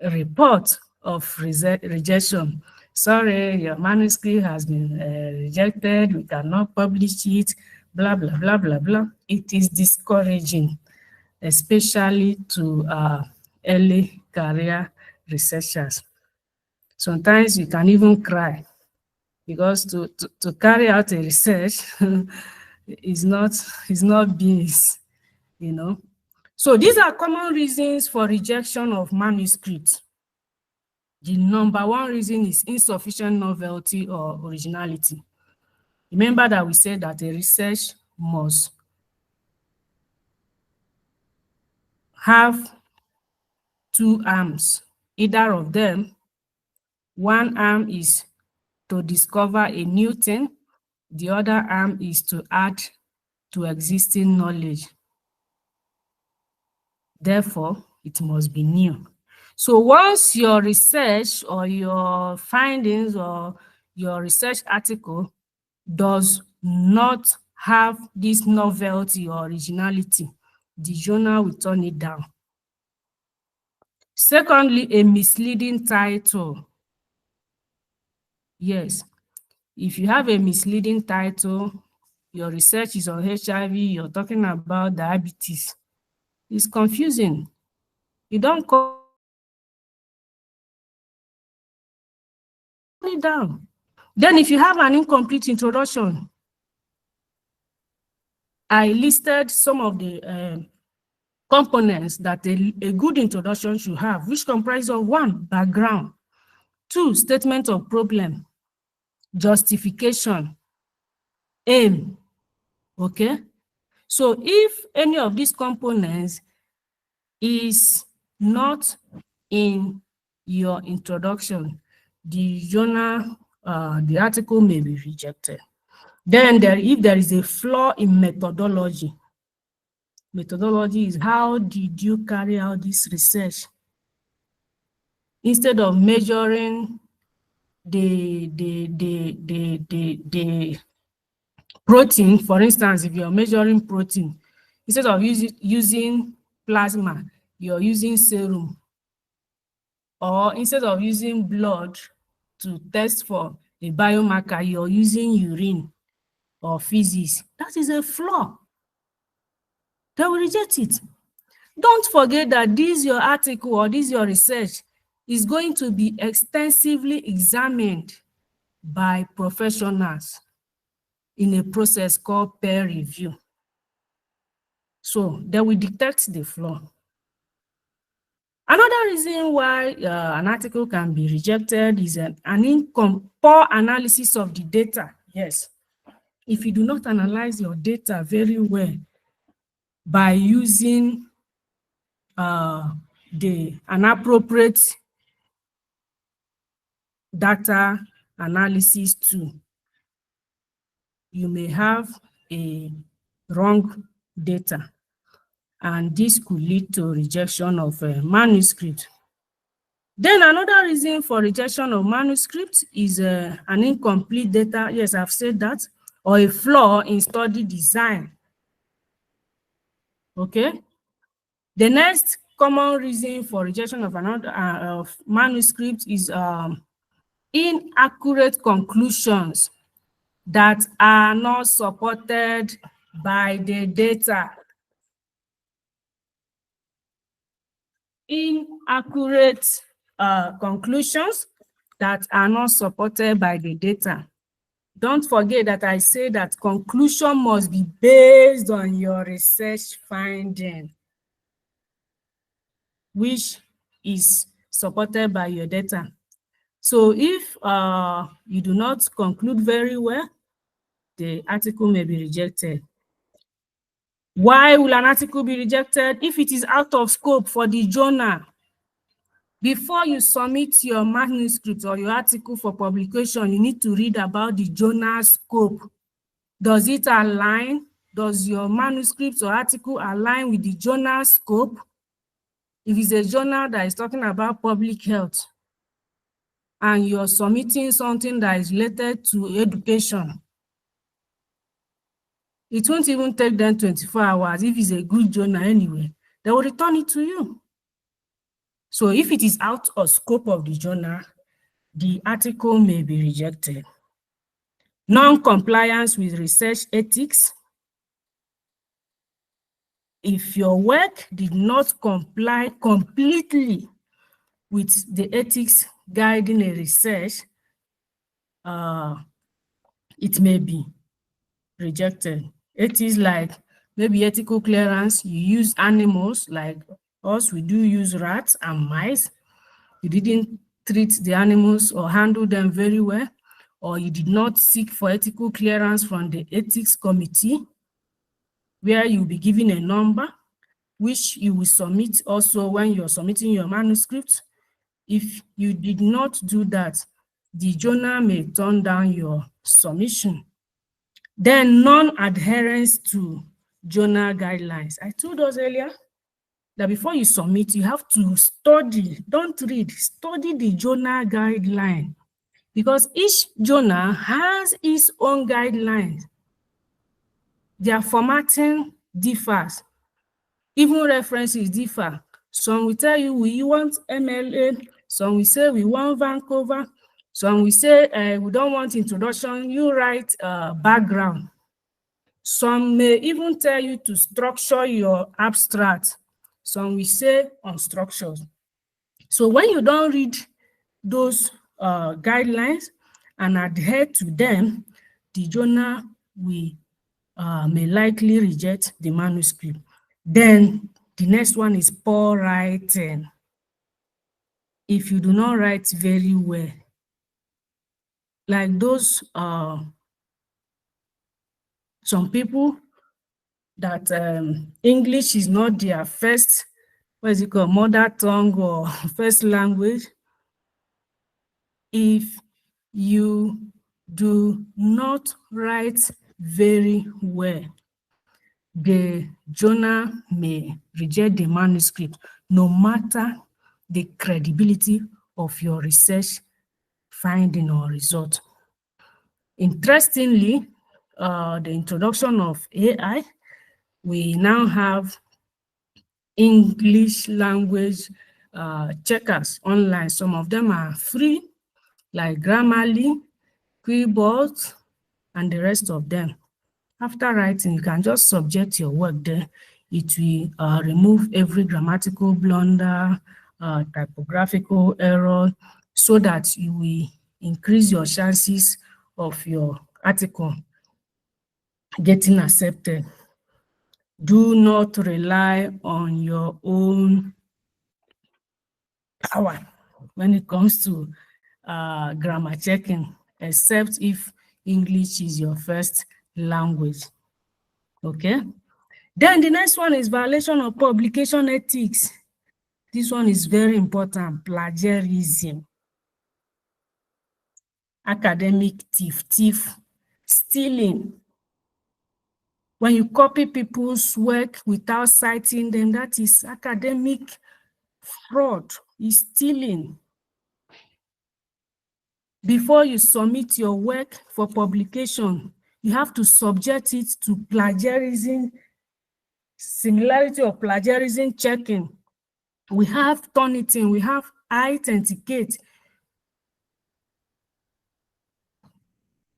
report of rejection. Sorry, your manuscript has been rejected. We cannot publish it, blah, blah, blah, blah, blah. It is discouraging, especially to early career researchers. Sometimes you can even cry because to carry out a research is not beans, you know. So these are common reasons for rejection of manuscripts. The number one reason is insufficient novelty or originality. Remember that we said that a research must have two arms. Either of them, one arm is to discover a new thing, the other arm is to add to existing knowledge. Therefore, it must be new. So once your research or your findings or your research article does not have this novelty or originality, the journal will turn it down. Secondly, a misleading title. Yes, if you have a misleading title, your research is on HIV, you're talking about diabetes, it's confusing. You don't call it down. Then if you have an incomplete introduction, I listed some of the components that a good introduction should have, which comprise of 1, background, 2, statement of problem, justification, aim. Okay? So if any of these components is not in your introduction, the journal, the article may be rejected. Then if there is a flaw in methodology, methodology is how did you carry out this research? Instead of measuring the protein, for instance, if you're measuring protein, instead of using plasma, you're using serum. Or instead of using blood to test for a biomarker, you're using urine or feces. That is a flaw. They will reject it. Don't forget that this your article or this your research is going to be extensively examined by professionals in a process called peer review. So they will detect the flaw. Another reason why an article can be rejected is an poor analysis of the data. Yes, if you do not analyze your data very well by using an appropriate data analysis tool, you may have a wrong data, and this could lead to rejection of a manuscript. Then another reason for rejection of manuscripts is an incomplete data. Yes, I've said that, or a flaw in study design. Okay. The next common reason for rejection of of manuscripts is inaccurate conclusions that are not supported by the data. Inaccurate conclusions that are not supported by the data. Don't forget that I say that conclusion must be based on your research finding, which is supported by your data. So if you do not conclude very well, the article may be rejected. Why will an article be rejected? If it is out of scope for the journal. Before you submit your manuscript or your article for publication, you need to read about the journal scope. Does it align? Does your manuscript or article align with the journal scope? If it's a journal that is talking about public health and you're submitting something that is related to education, it won't even take them 24 hours. If it's a good journal anyway, they will return it to you. So if it is out of scope of the journal, the article may be rejected. Non-compliance with research ethics. If your work did not comply completely with the ethics guiding a research, it may be rejected. It is like maybe ethical clearance. You use animals like us, we do use rats and mice. You didn't treat the animals or handle them very well, or you did not seek for ethical clearance from the ethics committee, where you'll be given a number which you will submit also when you're submitting your manuscript. If you did not do that, the journal may turn down your submission. Then non-adherence to journal guidelines. I told us earlier that before you submit, you have to study, don't read, study the journal guideline, because each journal has its own guidelines. Their formatting differs. Even references differ. Some will tell you we want MLA, some will say we want Vancouver, some will say we don't want introduction, you write background. Some may even tell you to structure your abstract. Some will say unstructured. So when you don't read those guidelines and adhere to them, the journal will may likely reject the manuscript. Then the next one is poor writing. If you do not write very well, like those some people that English is not their first, what is it called, mother tongue or first language. If you do not write very well, the journal may reject the manuscript, no matter the credibility of your research finding or result. Interestingly, the introduction of AI, we now have English language checkers online. Some of them are free, like Grammarly, Quillbot, and the rest of them. After writing, you can just subject your work there. It will remove every grammatical blunder, typographical error, so that you will increase your chances of your article getting accepted. Do not rely on your own power when it comes to grammar checking, except if English is your first language. Okay. Then the next one is violation of publication ethics. This one is very important. Plagiarism, academic thief, stealing. When you copy people's work without citing them, that is academic fraud, is stealing. Before you submit your work for publication, you have to subject it to plagiarism, similarity of plagiarism checking. We have Turnitin, we have Authenticate.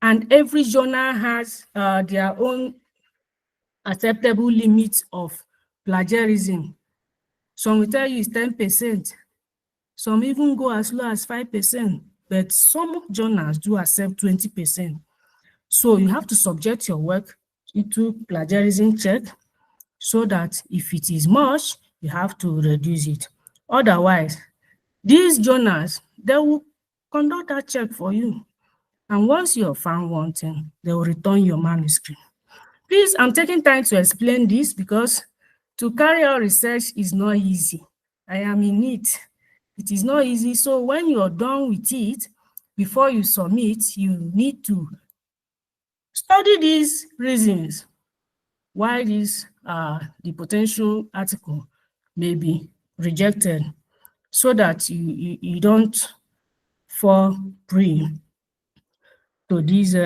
And every journal has their own acceptable limit of plagiarism. Some will tell you it's 10%. Some even go as low as 5%. But some journals do accept 20%. So you have to subject your work into plagiarism check, so that if it is much, you have to reduce it. Otherwise, these journals, they will conduct that check for you. And once you're found wanting, they will return your manuscript. Please, I'm taking time to explain this because to carry out research is not easy. I am in it. It is not easy. So when you're done with it, before you submit, you need to study these reasons why the potential article may be rejected, so that you don't fall prey to this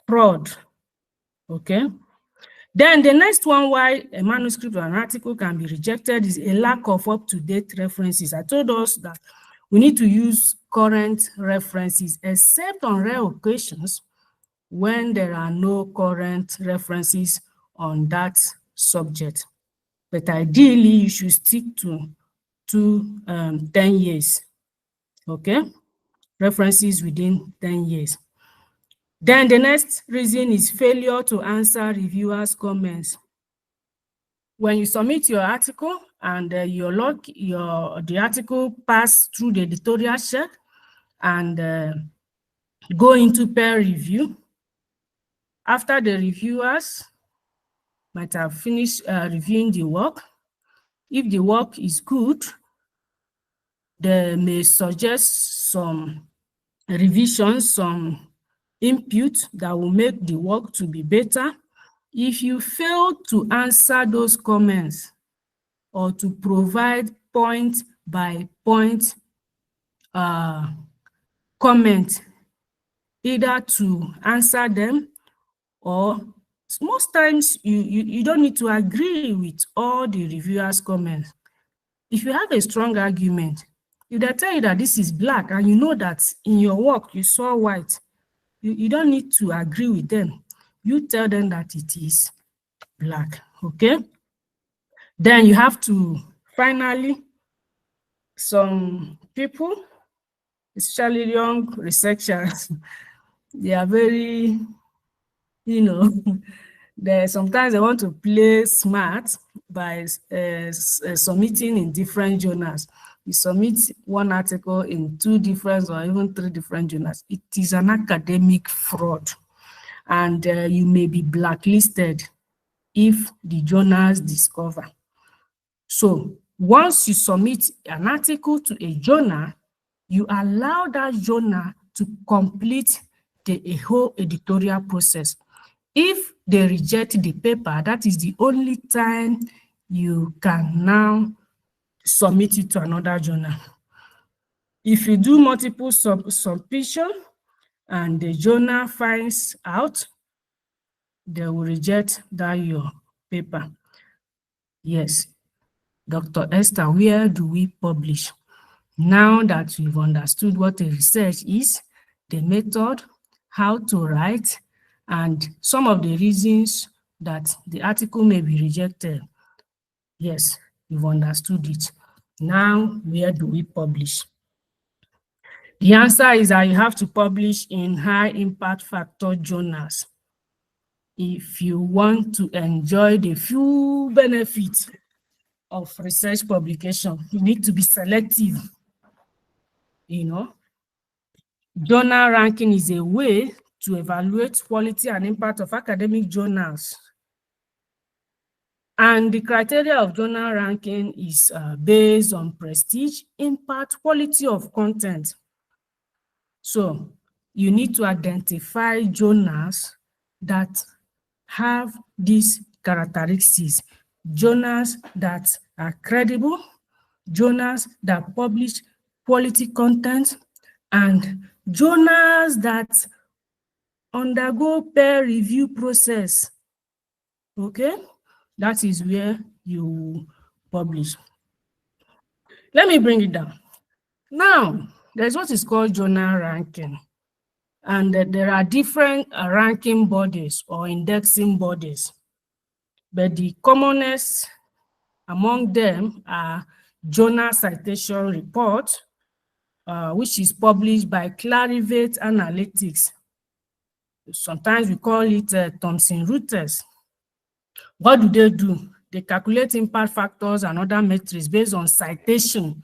fraud. Okay. Then the next one, why a manuscript or an article can be rejected, is a lack of up-to-date references. I told us that we need to use current references, except on rare occasions when there are no current references on that subject. But ideally, you should stick to 10 years. Okay? References within 10 years. Then the next reason is failure to answer reviewers' comments. When you submit your article and the article pass through the editorial check and go into peer review, after the reviewers might have finished reviewing the work. If the work is good, they may suggest some revisions, some input that will make the work to be better. If you fail to answer those comments or to provide point by point comment, either to answer them, or most times you don't need to agree with all the reviewers' comments. If you have a strong argument, if they tell you that this is black and you know that in your work you saw white, you don't need to agree with them. You tell them that it is black, okay? Then you have to, finally, some people, especially young researchers, they are very, sometimes they want to play smart by submitting in different journals. You submit one article in 2 different or even 3 different journals. It is an academic fraud, and you may be blacklisted if the journals discover. So once you submit an article to a journal, you allow that journal to complete the whole editorial process. If they reject the paper, that is the only time you can now submit it to another journal. If you do multiple submission and the journal finds out, they will reject that your paper. Yes, Dr. Esther, where do we publish? Now that we've understood what a research is, the method, how to write, and some of the reasons that the article may be rejected, yes, you've understood it. Now, where do we publish? The answer is that you have to publish in high impact factor journals if you want to enjoy the full benefits of research publication. You need to be selective. Journal ranking is a way to evaluate quality and impact of academic journals. And the criteria of journal ranking is based on prestige, impact, quality of content. So you need to identify journals that have these characteristics, journals that are credible, journals that publish quality content, and journals that undergo peer review process. Okay, that is where you publish. Let me bring it down. Now, there's what is called journal ranking, and there are different ranking bodies or indexing bodies, but the commonest among them are Journal Citation Report, which is published by Clarivate Analytics. Sometimes we call it Thomson Reuters. What do? They calculate impact factors and other metrics based on citation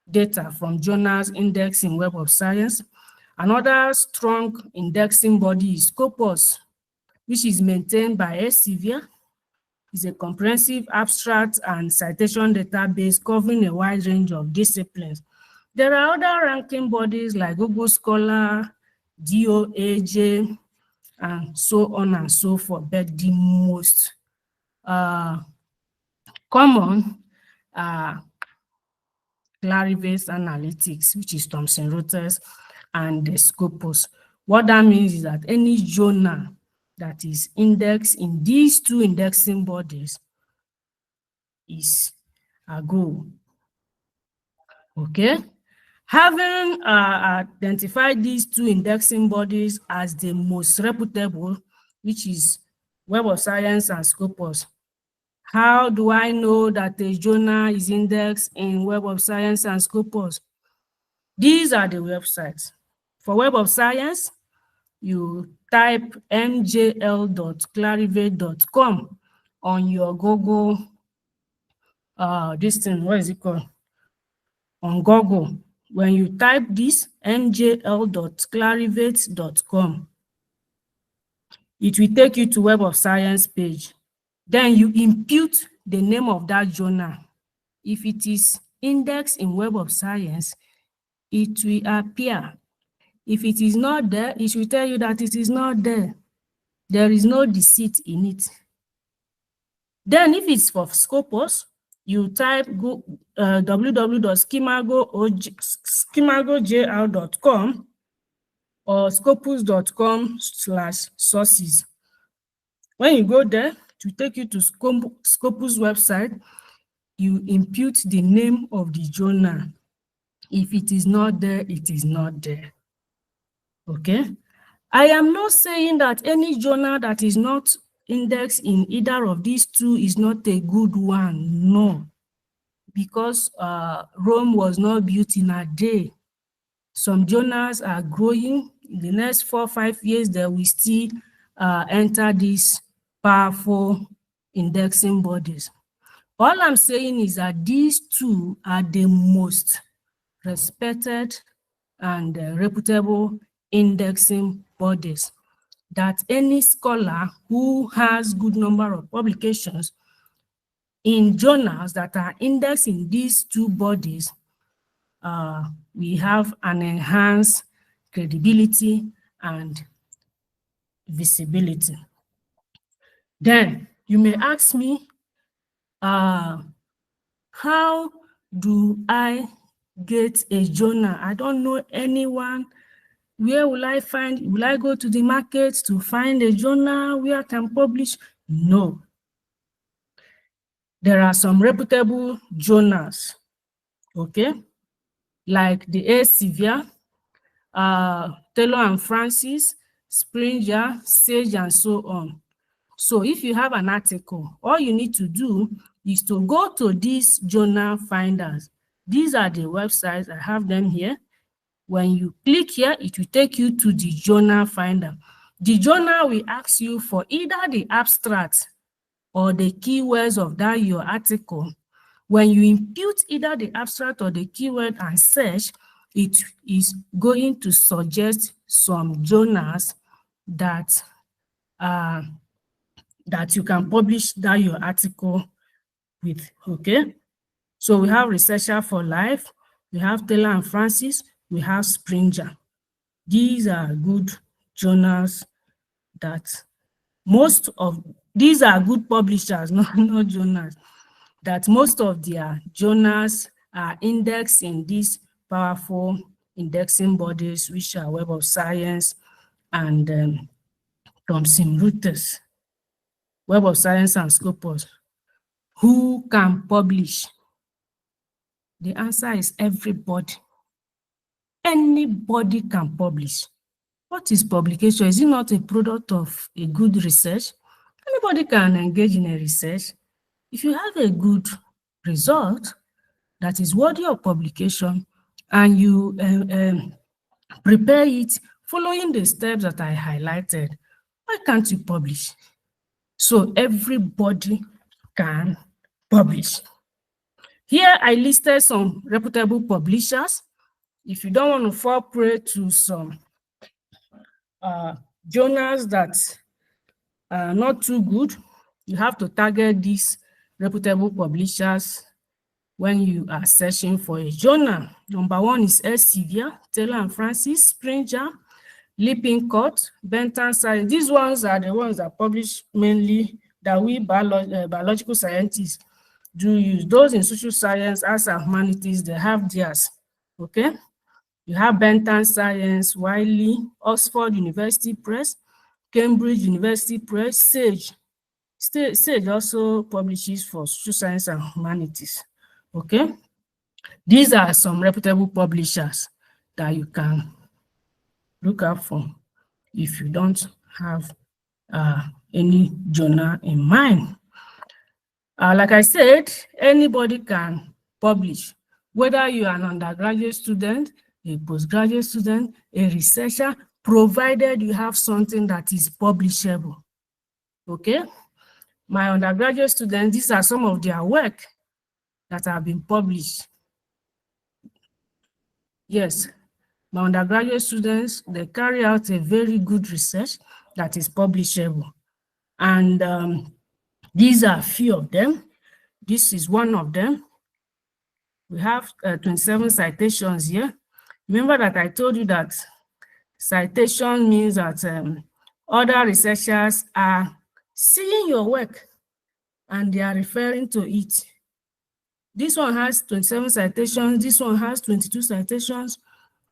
data from journals indexed in Web of Science. Another strong indexing body is Scopus, which is maintained by Elsevier. It's a comprehensive abstract and citation database covering a wide range of disciplines. There are other ranking bodies like Google Scholar, DOAJ, and so on and so forth, but the most common Clarivate Analytics, which is Thomson Reuters, and the Scopus. What that means is that any journal that is indexed in these 2 indexing bodies is a go. Okay? Having identified these 2 indexing bodies as the most reputable, which is Web of Science and Scopus, how do I know that a journal is indexed in Web of Science and Scopus? These are the websites. For Web of Science, you type mjl.clarivate.com on your Google, this thing, what is it called? On Google. When you type this, mjl.clarivate.com, it will take you to Web of Science page. Then you impute the name of that journal. If it is indexed in Web of Science, it will appear. If it is not there, it will tell you that it is not there. There is no deceit in it. Then if it's for Scopus, you type www.schemagojr.com or scopus.com/sources. When you go there, to take you to Scopus website, you impute the name of the journal. If it is not there, it is not there. Okay? I am not saying that any journal that is not indexed in either of these two is not a good one. No. Because Rome was not built in a day. Some journals are growing. In the next 4 or 5 years, they will still enter these powerful indexing bodies. All I'm saying is that these two are the most respected and reputable indexing bodies that any scholar who has good number of publications in journals that are indexed in these two bodies, we have an enhanced credibility and visibility. Then you may ask me, how do I get a journal? I don't know anyone. Where will I go to the market to find a journal where I can publish? No. There are some reputable journals, okay? Like the Elsevier, Taylor and Francis, Springer, Sage, and so on. So if you have an article, all you need to do is to go to these journal finders. These are the websites. I have them here. When you click here, it will take you to the journal finder. The journal will ask you for either the abstract or the keywords of that your article. When you impute either the abstract or the keyword and search, it is going to suggest some journals that you can publish that your article with, okay? So we have Researcher for Life, we have Taylor and Francis, we have Springer. These are good journals that these are good publishers, not journals, that most of their journals are indexed in these powerful indexing bodies, which are Web of Science and Thomson Reuters, Web of Science and Scopus. Who can publish? The answer is everybody. Anybody can publish. What is publication? Is it not a product of a good research? Anybody can engage in a research. If you have a good result that is worthy of publication and you prepare it following the steps that I highlighted, why can't you publish? So everybody can publish. Here I listed some reputable publishers. If you don't want to fall prey to some journals that are not too good, you have to target these reputable publishers when you are searching for a journal. Number one is Elsevier, Taylor and Francis, Springer, Lippincott, Bentham Science. These ones are the ones that publish mainly that we biological scientists do use. Those in social science, arts and humanities, they have theirs, okay? You have Bentham Science, Wiley, Oxford University Press, Cambridge University Press, Sage. Sage also publishes for social science and humanities, okay? These are some reputable publishers that you can look out for if you don't have any journal in mind. Like I said, anybody can publish, whether you are an undergraduate student, a postgraduate student, a researcher, provided you have something that is publishable, okay? My undergraduate students, these are some of their work that have been published. Yes, my undergraduate students, they carry out a very good research that is publishable. And These are a few of them. This is one of them. We have 27 citations here. Remember that I told you that citation means that other researchers are seeing your work and they are referring to it. This one has 27 citations. This one has 22 citations.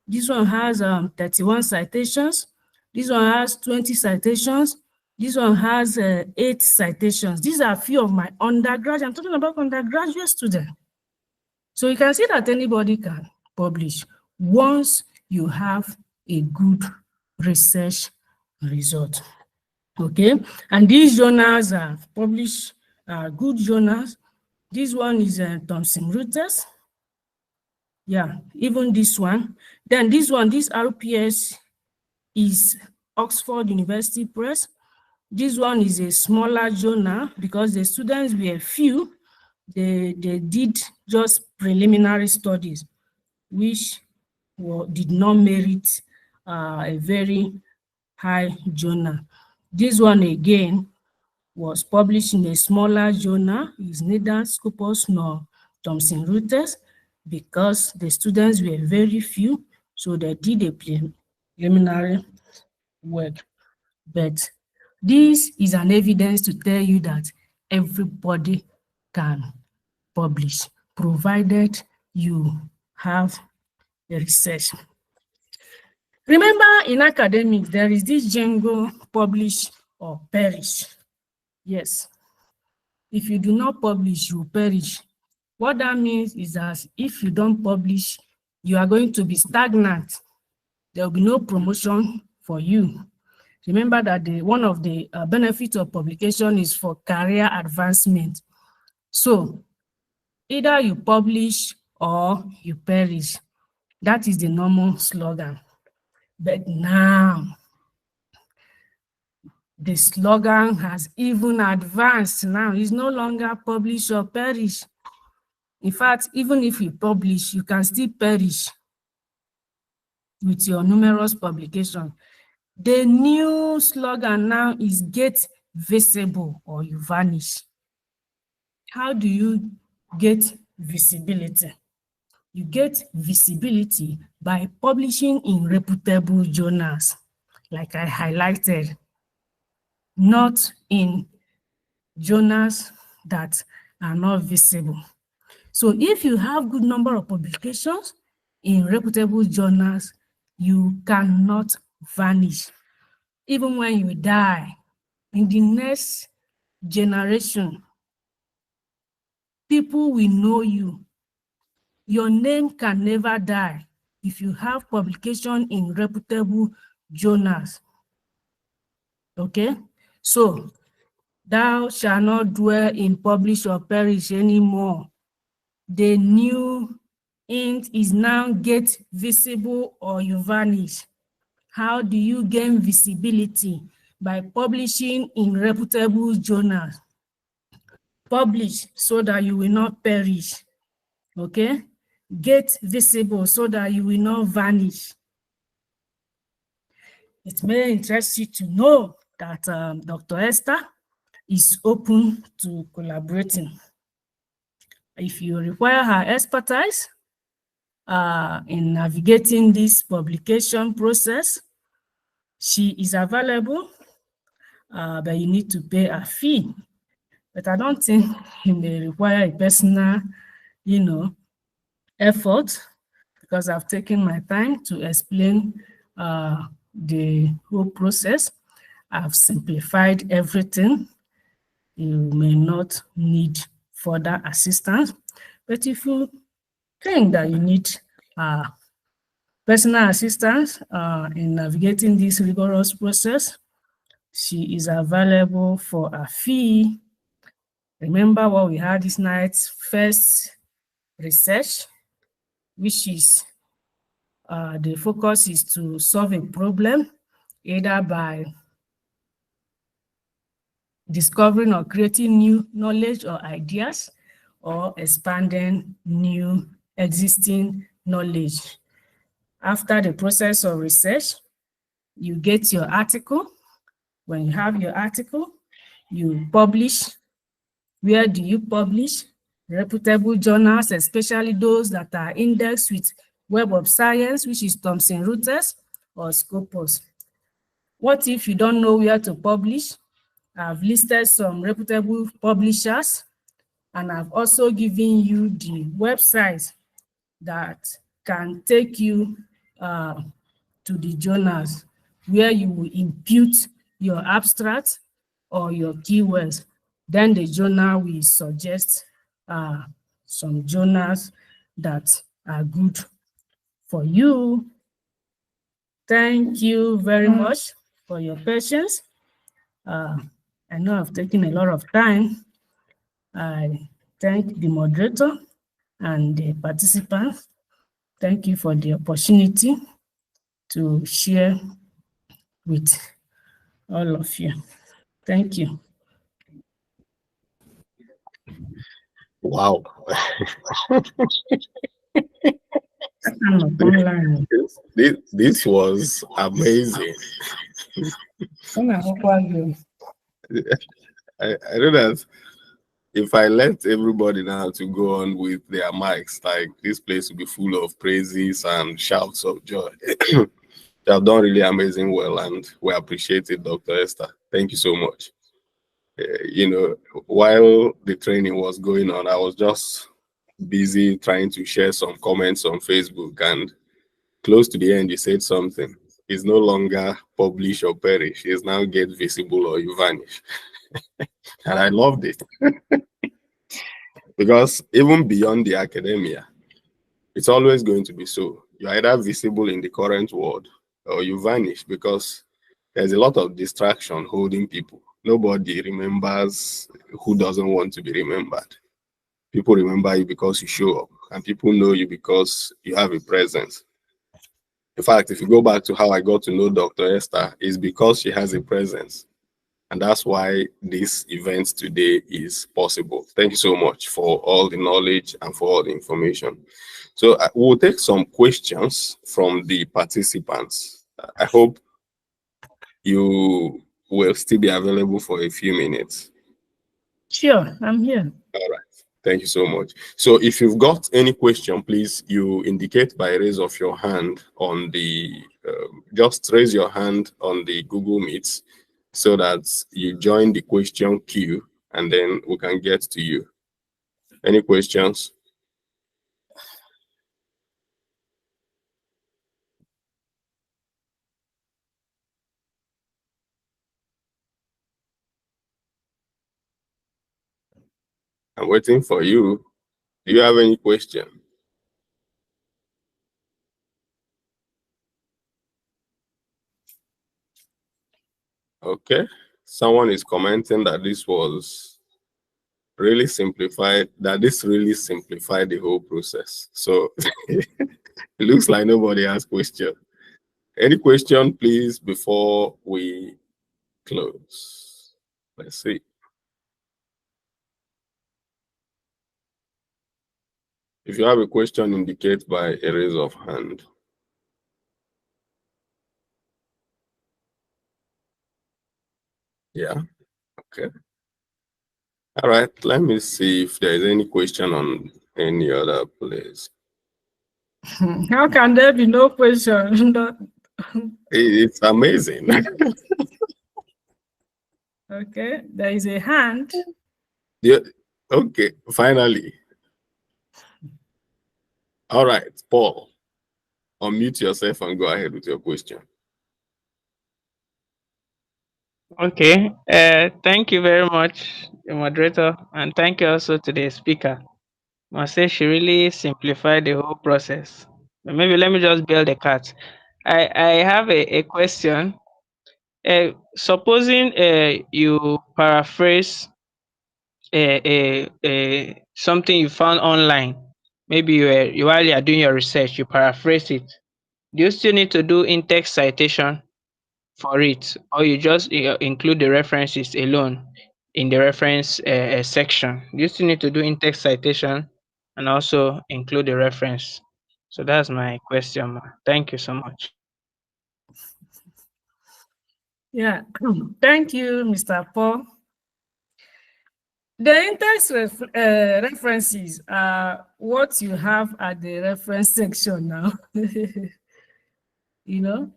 This one has 31 citations. This one has 20 citations. This one has 8 citations. These are a few of my undergraduate. I'm talking about undergraduate students. So you can see that anybody can publish once you have a good research result. Okay, and these journals are published, good journals. This one is Thomson Reuters. Yeah, even this one. Then this one, this RPS is Oxford University Press. This one is a smaller journal because the students were few. They did just preliminary studies, which did not merit a very high journal. This one again was published in a smaller journal. It's neither Scopus nor Thomson Reuters because the students were very few, so they did a preliminary work. But this is an evidence to tell you that everybody can publish, provided you have a research. Remember, in academics, there is this jingle, publish or perish. Yes. If you do not publish, you perish. What that means is that if you don't publish, you are going to be stagnant. There will be no promotion for you. Remember that one of the benefits of publication is for career advancement. So either you publish or you perish. That is the normal slogan. But now, the slogan has even advanced now. It's no longer publish or perish. In fact, even if you publish, you can still perish with your numerous publications. The new slogan now is get visible or you vanish. How do you get visibility? You get visibility by publishing in reputable journals, like I highlighted, not in journals that are not visible. So if you have good number of publications in reputable journals, you cannot vanish. Even when you die, in the next generation, people will know you. Your name can never die if you have publication in reputable journals. Okay? So, thou shalt not dwell in publish or perish anymore. The new int is now get visible or you vanish. How do you gain visibility? By publishing in reputable journals. Publish so that you will not perish. Okay? Get visible so that you will not vanish. It may interest you to know that Dr. Esther is open to collaborating. If you require her expertise in navigating this publication process, she is available, but you need to pay a fee. But I don't think it may require a personal, effort, because I've taken my time to explain the whole process. I've simplified everything. You may not need further assistance, but if you think that you need personal assistance in navigating this rigorous process, she is available for a fee. Remember what we had this night's first research, which is the focus is to solve a problem either by discovering or creating new knowledge or ideas or expanding new existing knowledge. After the process of research, you get your article. When you have your article, you publish Where do you publish? Reputable journals, especially those that are indexed with Web of Science, which is Thomson Reuters or Scopus. What if you don't know where to publish? I've listed some reputable publishers, and I've also given you the websites that can take you to the journals where you will impute your abstract or your keywords. Then the journal will suggest some journals that are good for you. Thank you very much for your patience. I know I've taken a lot of time. I thank the moderator and the participants. Thank you for the opportunity to share with all of you. Thank you. Wow. This was amazing. I know that if I let everybody now to go on with their mics, like this place will be full of praises and shouts of joy. You have done really amazing well, and we appreciate it, Dr. Esther. Thank you so much. You know, while the training was going on, I was just busy trying to share some comments on Facebook, and close to the end, you said something. It's no longer publish or perish. It's now get visible or you vanish. And I loved it. Because even beyond the academia, it's always going to be so. You're either visible in the current world or you vanish, because there's a lot of distraction holding people. Nobody remembers who doesn't want to be remembered. People remember you because you show up, and people know you because you have a presence. In fact, if you go back to how I got to know Dr. Esther, it's because she has a presence. And that's why this event today is possible. Thank you so much for all the knowledge and for all the information. So we'll take some questions from the participants. I hope you will still be available for a few minutes. Sure, I'm here. All right. Thank you so much. So if you've got any question, please, you indicate by raise of your hand on the, just raise your hand on the Google Meets so that you join the question queue, and then we can get to you. Any questions? I'm waiting for you. Do you have any question? Okay. Someone is commenting that this was really simplified, that this really simplified the whole process. So it looks like nobody has question. Any question, please, before we close? Let's see. If you have a question, indicate by a raise of hand. Yeah, okay. All right, let me see if there is any question on any other place. How can there be no question? It's amazing. Okay, there is a hand. Yeah, okay, finally. All right, Paul, unmute yourself and go ahead with your question. Okay. Thank you very much, the moderator, and thank you also to the speaker. I must say she really simplified the whole process. But maybe let me just build a cat. I have a question. Supposing you paraphrase something you found online, maybe you while you are doing your research, you paraphrase it. Do you still need to do in-text citation for it, or you just include the references alone in the reference section? Do you still need to do in-text citation and also include the reference? So that's my question. Thank you so much. Yeah, thank you, Mr. Paul. The in-text references are what you have at the reference section now. You know,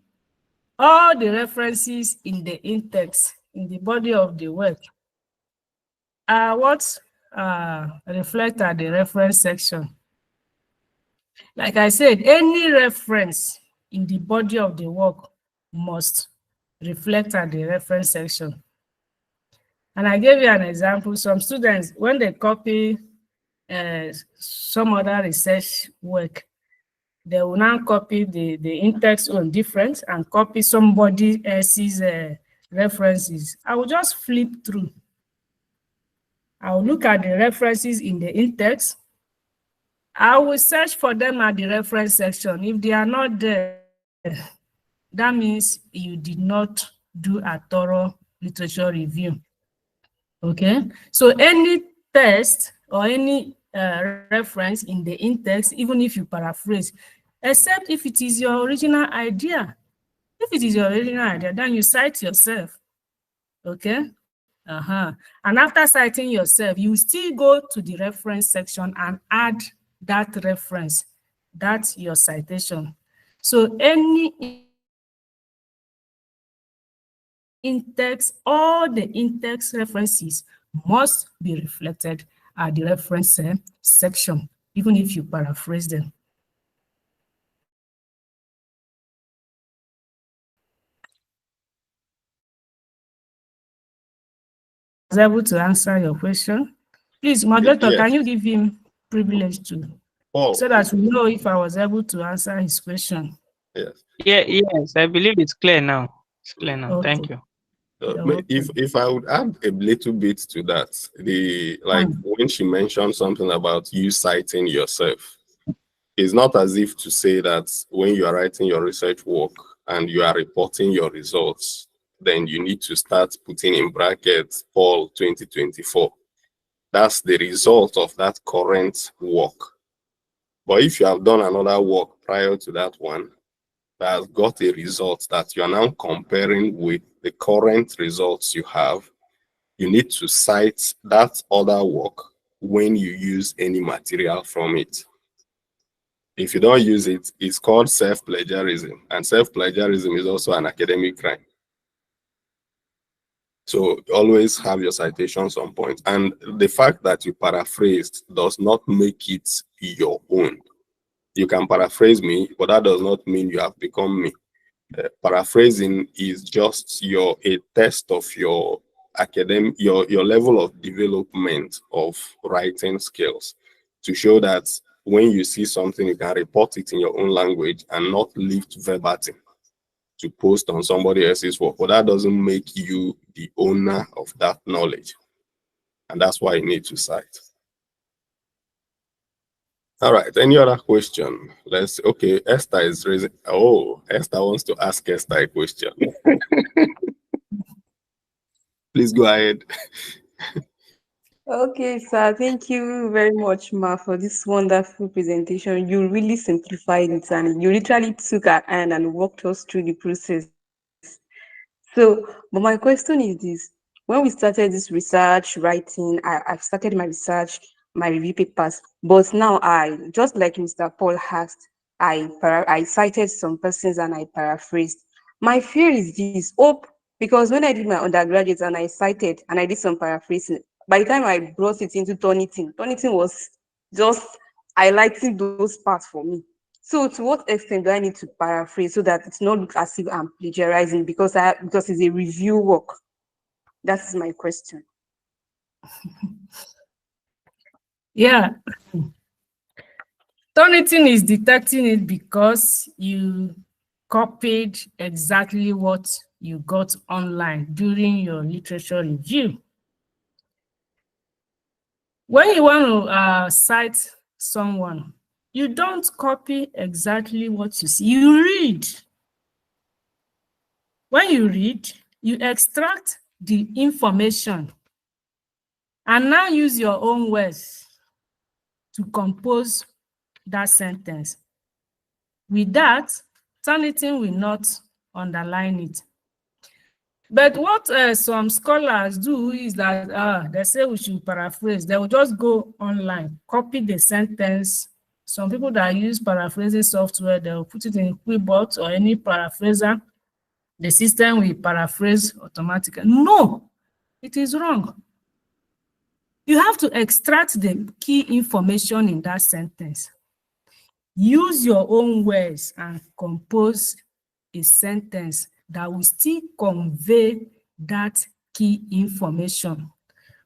all the references in the in-text, in the body of the work, are what reflect at the reference section. Like I said, any reference in the body of the work must reflect at the reference section. And I gave you an example. Some students, when they copy some other research work, they will now copy the in-text on different and copy somebody else's references. I will just flip through. I will look at the references in the in-text. I will search for them at the reference section. If they are not there, that means you did not do a thorough literature review. Okay, so any text or any reference in the in-text, even if you paraphrase, except if it is your original idea. If it is your original idea, then you cite yourself. Okay. And after citing yourself, you still go to the reference section and add that reference. That's your citation. So any in-text, all the in-text references must be reflected at the reference section, even if you paraphrase them. I was able to answer your question. Please, moderator, Yes. can you give him privilege to, so that we know if I was able to answer his question? Yes. Yes, I believe it's clear now. It's clear now. Okay. Thank you. If I would add a little bit to that, when she mentioned something about you citing yourself, it's not as if to say that when you are writing your research work and you are reporting your results, then you need to start putting in brackets Paul 2024. That's the result of that current work. But if you have done another work prior to that one, that has got a result that you are now comparing with the current results you have, you need to cite that other work when you use any material from it. If you don't use it, it's called self-plagiarism, and self-plagiarism is also an academic crime. So always have your citations on point. And the fact that you paraphrased does not make it your own. You can paraphrase me, but that does not mean you have become me. Paraphrasing is just a test of your your level of development of writing skills, to show that when you see something, you can report it in your own language and not lift verbatim to post on somebody else's work. But that doesn't make you the owner of that knowledge. And that's why you need to cite. All right, any other question? Okay, Esther is raising, Esther wants to ask Esther a question. Please go ahead. Okay, sir. Thank you very much, Ma, for this wonderful presentation. You really simplified it and you literally took our hand and walked us through the process. So, but my question is this. When we started this research writing, I've started my research, my review papers, but now just like Mr. Paul asked, I cited some persons and I paraphrased. My fear is this, because when I did my undergraduate and I cited and I did some paraphrasing, by the time I brought it into Turnitin was just highlighting those parts for me. So to what extent do I need to paraphrase so that it's not look as if I'm plagiarizing because it's a review work? That is my question. Yeah. Turnitin is detecting it because you copied exactly what you got online during your literature review. When you want to cite someone, you don't copy exactly what you see. You read. When you read, you extract the information and now use your own words to compose that sentence. With that, Turnitin will not underline it. But what some scholars do is that they say we should paraphrase. They will just go online, copy the sentence. Some people that use paraphrasing software, they will put it in Quibbot or any paraphraser. The system will paraphrase automatically. No, it is wrong. You have to extract the key information in that sentence. Use your own words and compose a sentence that will still convey that key information.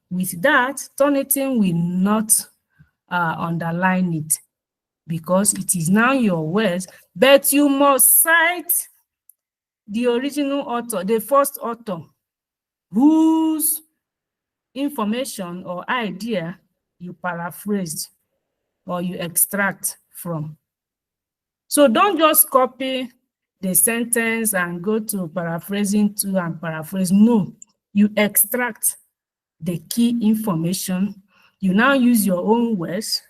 With that, Turnitin will not underline it because it is now your words, but you must cite the original author, the first author, whose information or idea you paraphrased or you extract from. So don't just copy the sentence and go to paraphrasing tool and paraphrase. No, you extract the key information. You now use your own words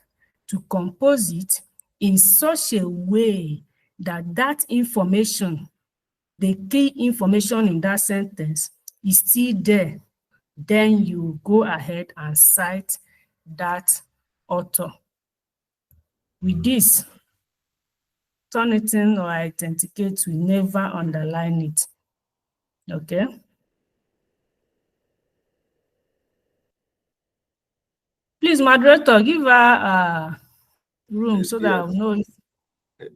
to compose it in such a way that that information, the key information in that sentence, is still there. Then you go ahead and cite that author. With this, Turnitin or Authenticate will never underline it. Okay. Please, moderator, give her room so that I'll know if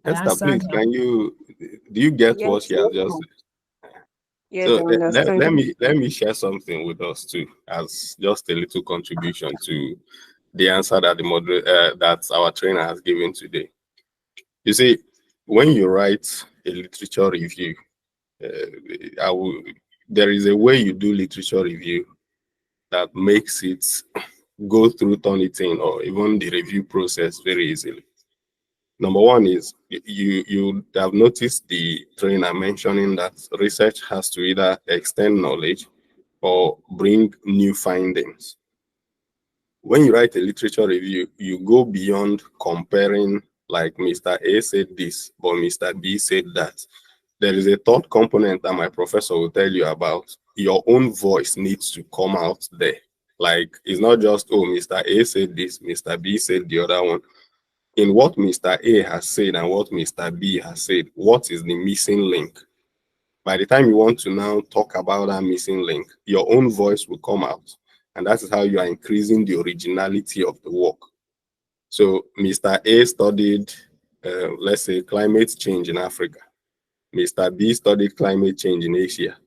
Esther, please, do you get what she has just said? Yes, So I understand. let me share something with us too, as just a little contribution to the answer that that our trainer has given today. You see, when you write a literature review, there is a way you do literature review that makes it go through Turnitin or even the review process very easily. Number one is you have noticed the trainer mentioning that research has to either extend knowledge or bring new findings. When you write a literature review, you go beyond comparing, like Mr. A said this, but Mr. B said that. There is a third component that my professor will tell you about. Your own voice needs to come out there. Like, it's not just, oh, Mr. A said this, Mr. B said the other one. In what Mr. A has said and what Mr. B has said, what is the missing link? By the time you want to now talk about that missing link, your own voice will come out. And that is how you are increasing the originality of the work. So Mr. A studied, let's say, climate change in Africa. Mr. B studied climate change in Asia.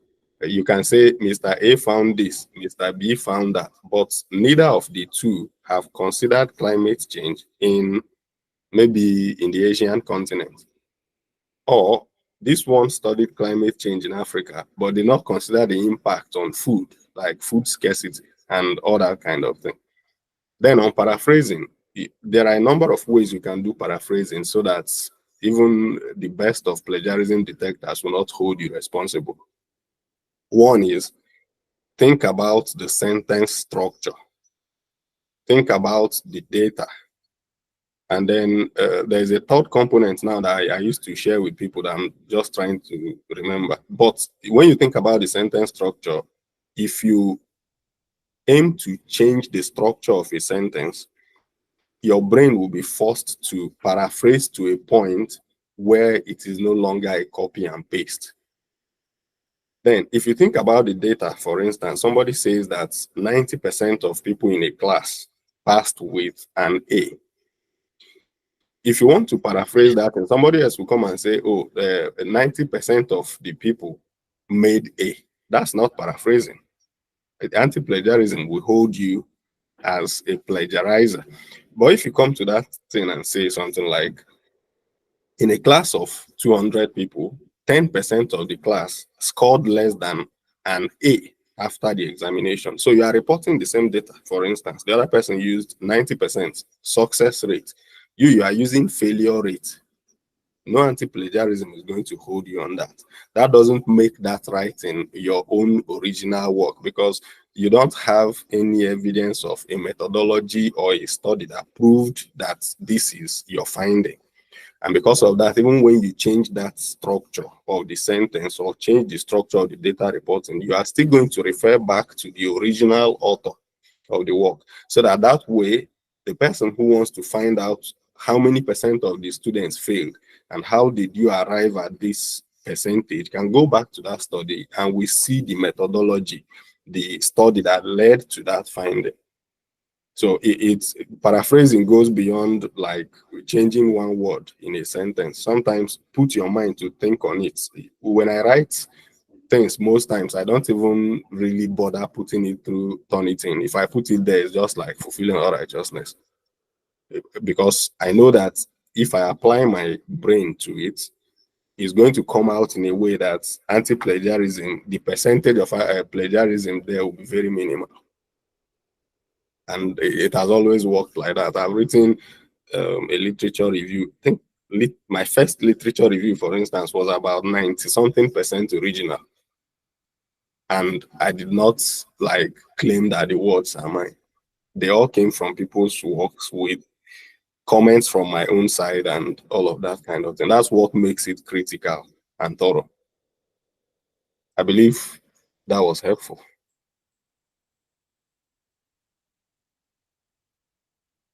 You can say Mr. A found this, Mr. B found that, but neither of the two have considered climate change in maybe in the Asian continent. Or this one studied climate change in Africa, but did not consider the impact on food, like food scarcity and all that kind of thing. Then on paraphrasing, there are a number of ways you can do paraphrasing so that even the best of plagiarism detectors will not hold you responsible. One is think about the sentence structure. Think about the data. And then there's a third component now that I used to share with people that I'm just trying to remember. But when you think about the sentence structure, if you aim to change the structure of a sentence, your brain will be forced to paraphrase to a point where it is no longer a copy and paste. Then, if you think about the data, for instance, somebody says that 90% of people in a class passed with an A. If you want to paraphrase that, and somebody else will come and say, oh, 90% of the people made A. That's not paraphrasing. Anti-plagiarism will hold you as a plagiarizer. But if you come to that thing and say something like, in a class of 200 people, 10% of the class scored less than an A after the examination. So you are reporting the same data. For instance, the other person used 90% success rate. You are using failure rate. No anti-plagiarism is going to hold you on that. That doesn't make that writing your own original work because you don't have any evidence of a methodology or a study that proved that this is your finding. And because of that, even when you change that structure of the sentence or change the structure of the data reporting, you are still going to refer back to the original author of the work. So that way, the person who wants to find out how many percent of the students failed and how did you arrive at this percentage can go back to that study and we see the methodology, the study that led to that finding. So it's paraphrasing goes beyond like changing one word in a sentence. Sometimes put your mind to think on it. When I write things, most times I don't even really bother putting it through Turnitin. If I put it there, it's just like fulfilling all righteousness. Because I know that if I apply my brain to it, it's going to come out in a way that anti-plagiarism, the percentage of plagiarism there will be very minimal. And it has always worked like that. I've written a literature review. I think my first literature review, for instance, was about 90-something% original. And I did not like claim that the words are mine. They all came from people's works with comments from my own side and all of that kind of thing. That's what makes it critical and thorough. I believe that was helpful.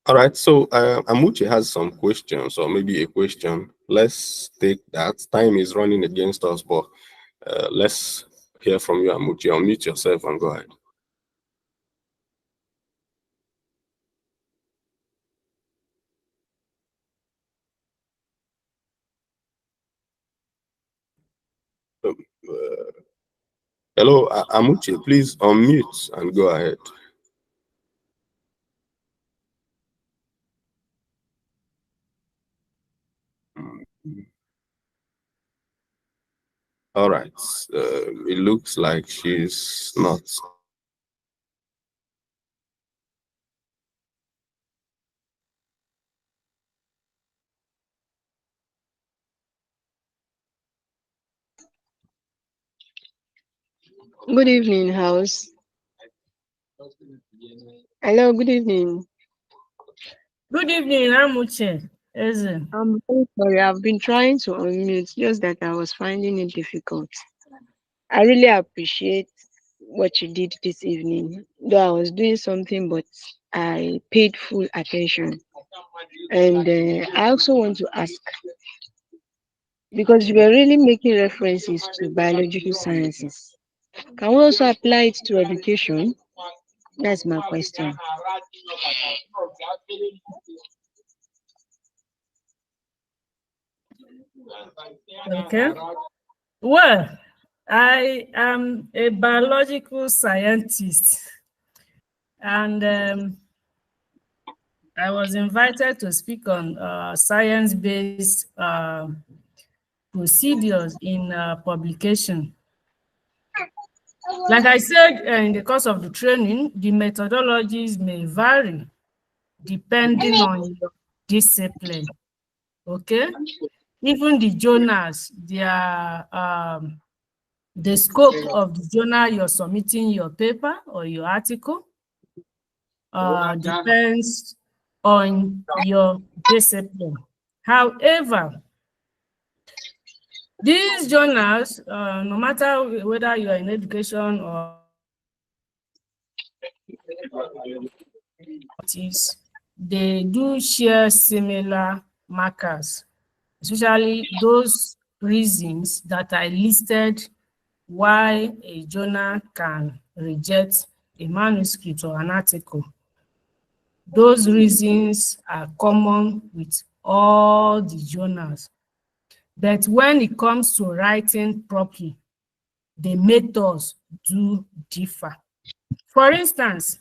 All right, so Amuchi has some questions or maybe a question. Let's take that. Time is running against us, but let's hear from you, Amuchi. Unmute yourself and go ahead. Hello, Amuchi, please unmute and go ahead. All right, it looks like she's not. Good evening, house. Hello, good evening. Good evening, Amuche. I'm very sorry. I've been trying to unmute, just that I was finding it difficult. I really appreciate what you did this evening. Though I was doing something, but I paid full attention. And I also want to ask, because you were really making references to biological sciences, can we also apply it to education? That's my question. Okay. Well, I am a biological scientist, and I was invited to speak on science-based procedures in publication. Like I said, in the course of the training, the methodologies may vary depending on your discipline. Okay, even the journals, the scope of the journal you're submitting your paper or your article depends on your discipline. However, these journals, no matter whether you are in education or they do share similar markers, especially those reasons that I listed why a journal can reject a manuscript or an article. Those reasons are common with all the journals. But when it comes to writing properly, the methods do differ. For instance,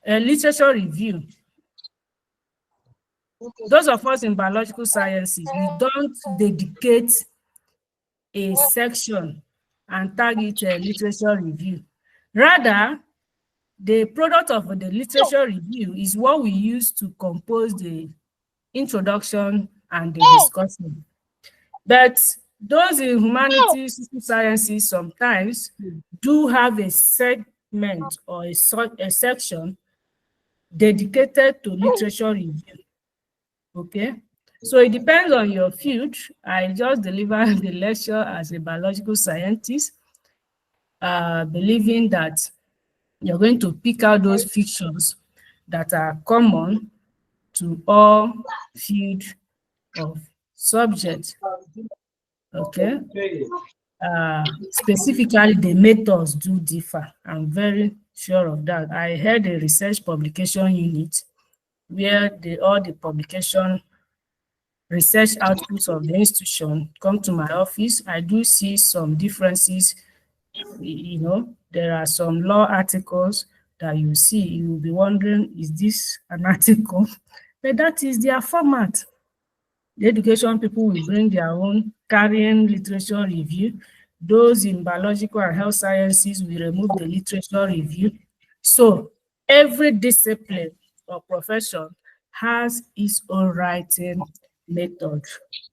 a literature review. Those of us in biological sciences, we don't dedicate a section and tag it a literature review. Rather, the product of the literature review is what we use to compose the introduction and the discussion. But those in humanities, social sciences sometimes do have a segment or a section dedicated to literature review. Okay, So it depends on your field. I just deliver the lecture as a biological scientist, believing that you're going to pick out those features that are common to all fields of subject. Okay. Specifically, the methods do differ. I'm very sure of that. I had a research publication unit where all the publication research outputs of the institution come to my office. I do see some differences. You know, there are some law articles that you see, you'll be wondering, is this an article? But that is their format. The education people will bring their own carrying literature review. Those in biological and health sciences will remove the literature review. So every discipline or profession has its own writing method.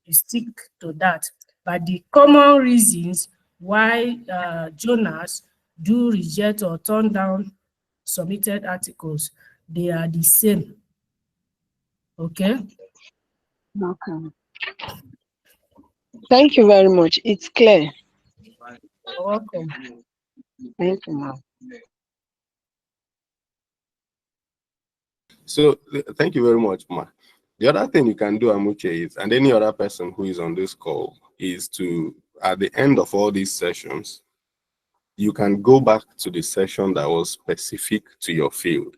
You stick to that. But the common reasons why journals do reject or turn down submitted articles, they are the same. Okay? Okay. Thank you very much. It's clear. You're welcome. Thank you, ma'am. So thank you very much, Ma. The other thing you can do, Amuche, is, and any other person who is on this call, is to, at the end of all these sessions, you can go back to the session that was specific to your field.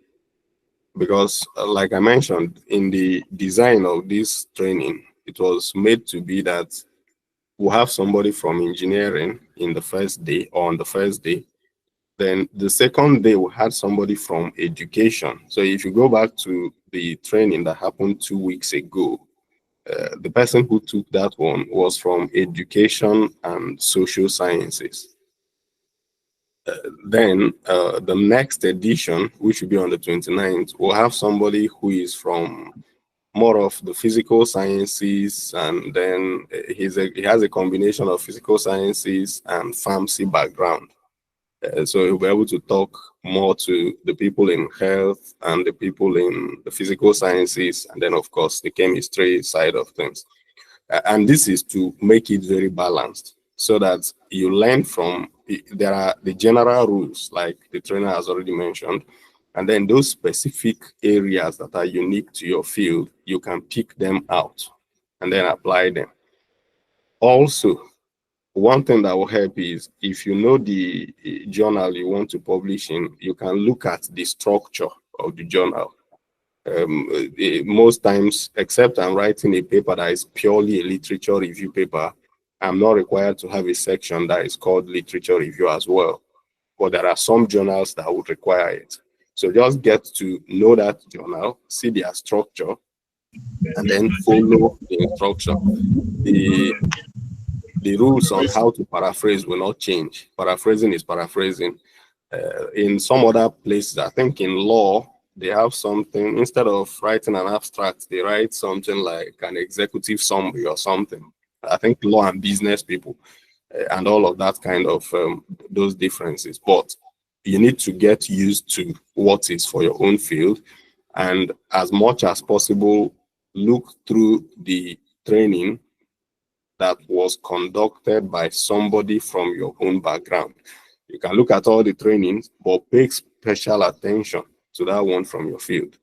Because like I mentioned, in the design of this training, it was made to be that we'll have somebody from engineering in the first day or on the first day. Then the second day, we had somebody from education. So if you go back to the training that happened 2 weeks ago, the person who took that one was from education and social sciences. Then the next edition, which will be on the 29th, will have somebody who is from more of the physical sciences, and then he has a combination of physical sciences and pharmacy background. So he'll be able to talk more to the people in health and the people in the physical sciences, and then of course the chemistry side of things. And this is to make it very balanced, so that you learn from, there are the general rules, like the trainer has already mentioned, and then those specific areas that are unique to your field, you can pick them out and then apply them. Also, one thing that will help is, if you know the journal you want to publish in, you can look at the structure of the journal. Most times, except I'm writing a paper that is purely a literature review paper, I'm not required to have a section that is called literature review as well. But there are some journals that would require it. So just get to know that journal, see their structure, and then follow the instruction. The rules on how to paraphrase will not change. Paraphrasing is paraphrasing. In some other places, I think in law, they have something, instead of writing an abstract, they write something like an executive summary or something. I think law and business people and all of that kind of those differences. But you need to get used to what is for your own field, and as much as possible, look through the training that was conducted by somebody from your own background. You can look at all the trainings, but pay special attention to that one from your field.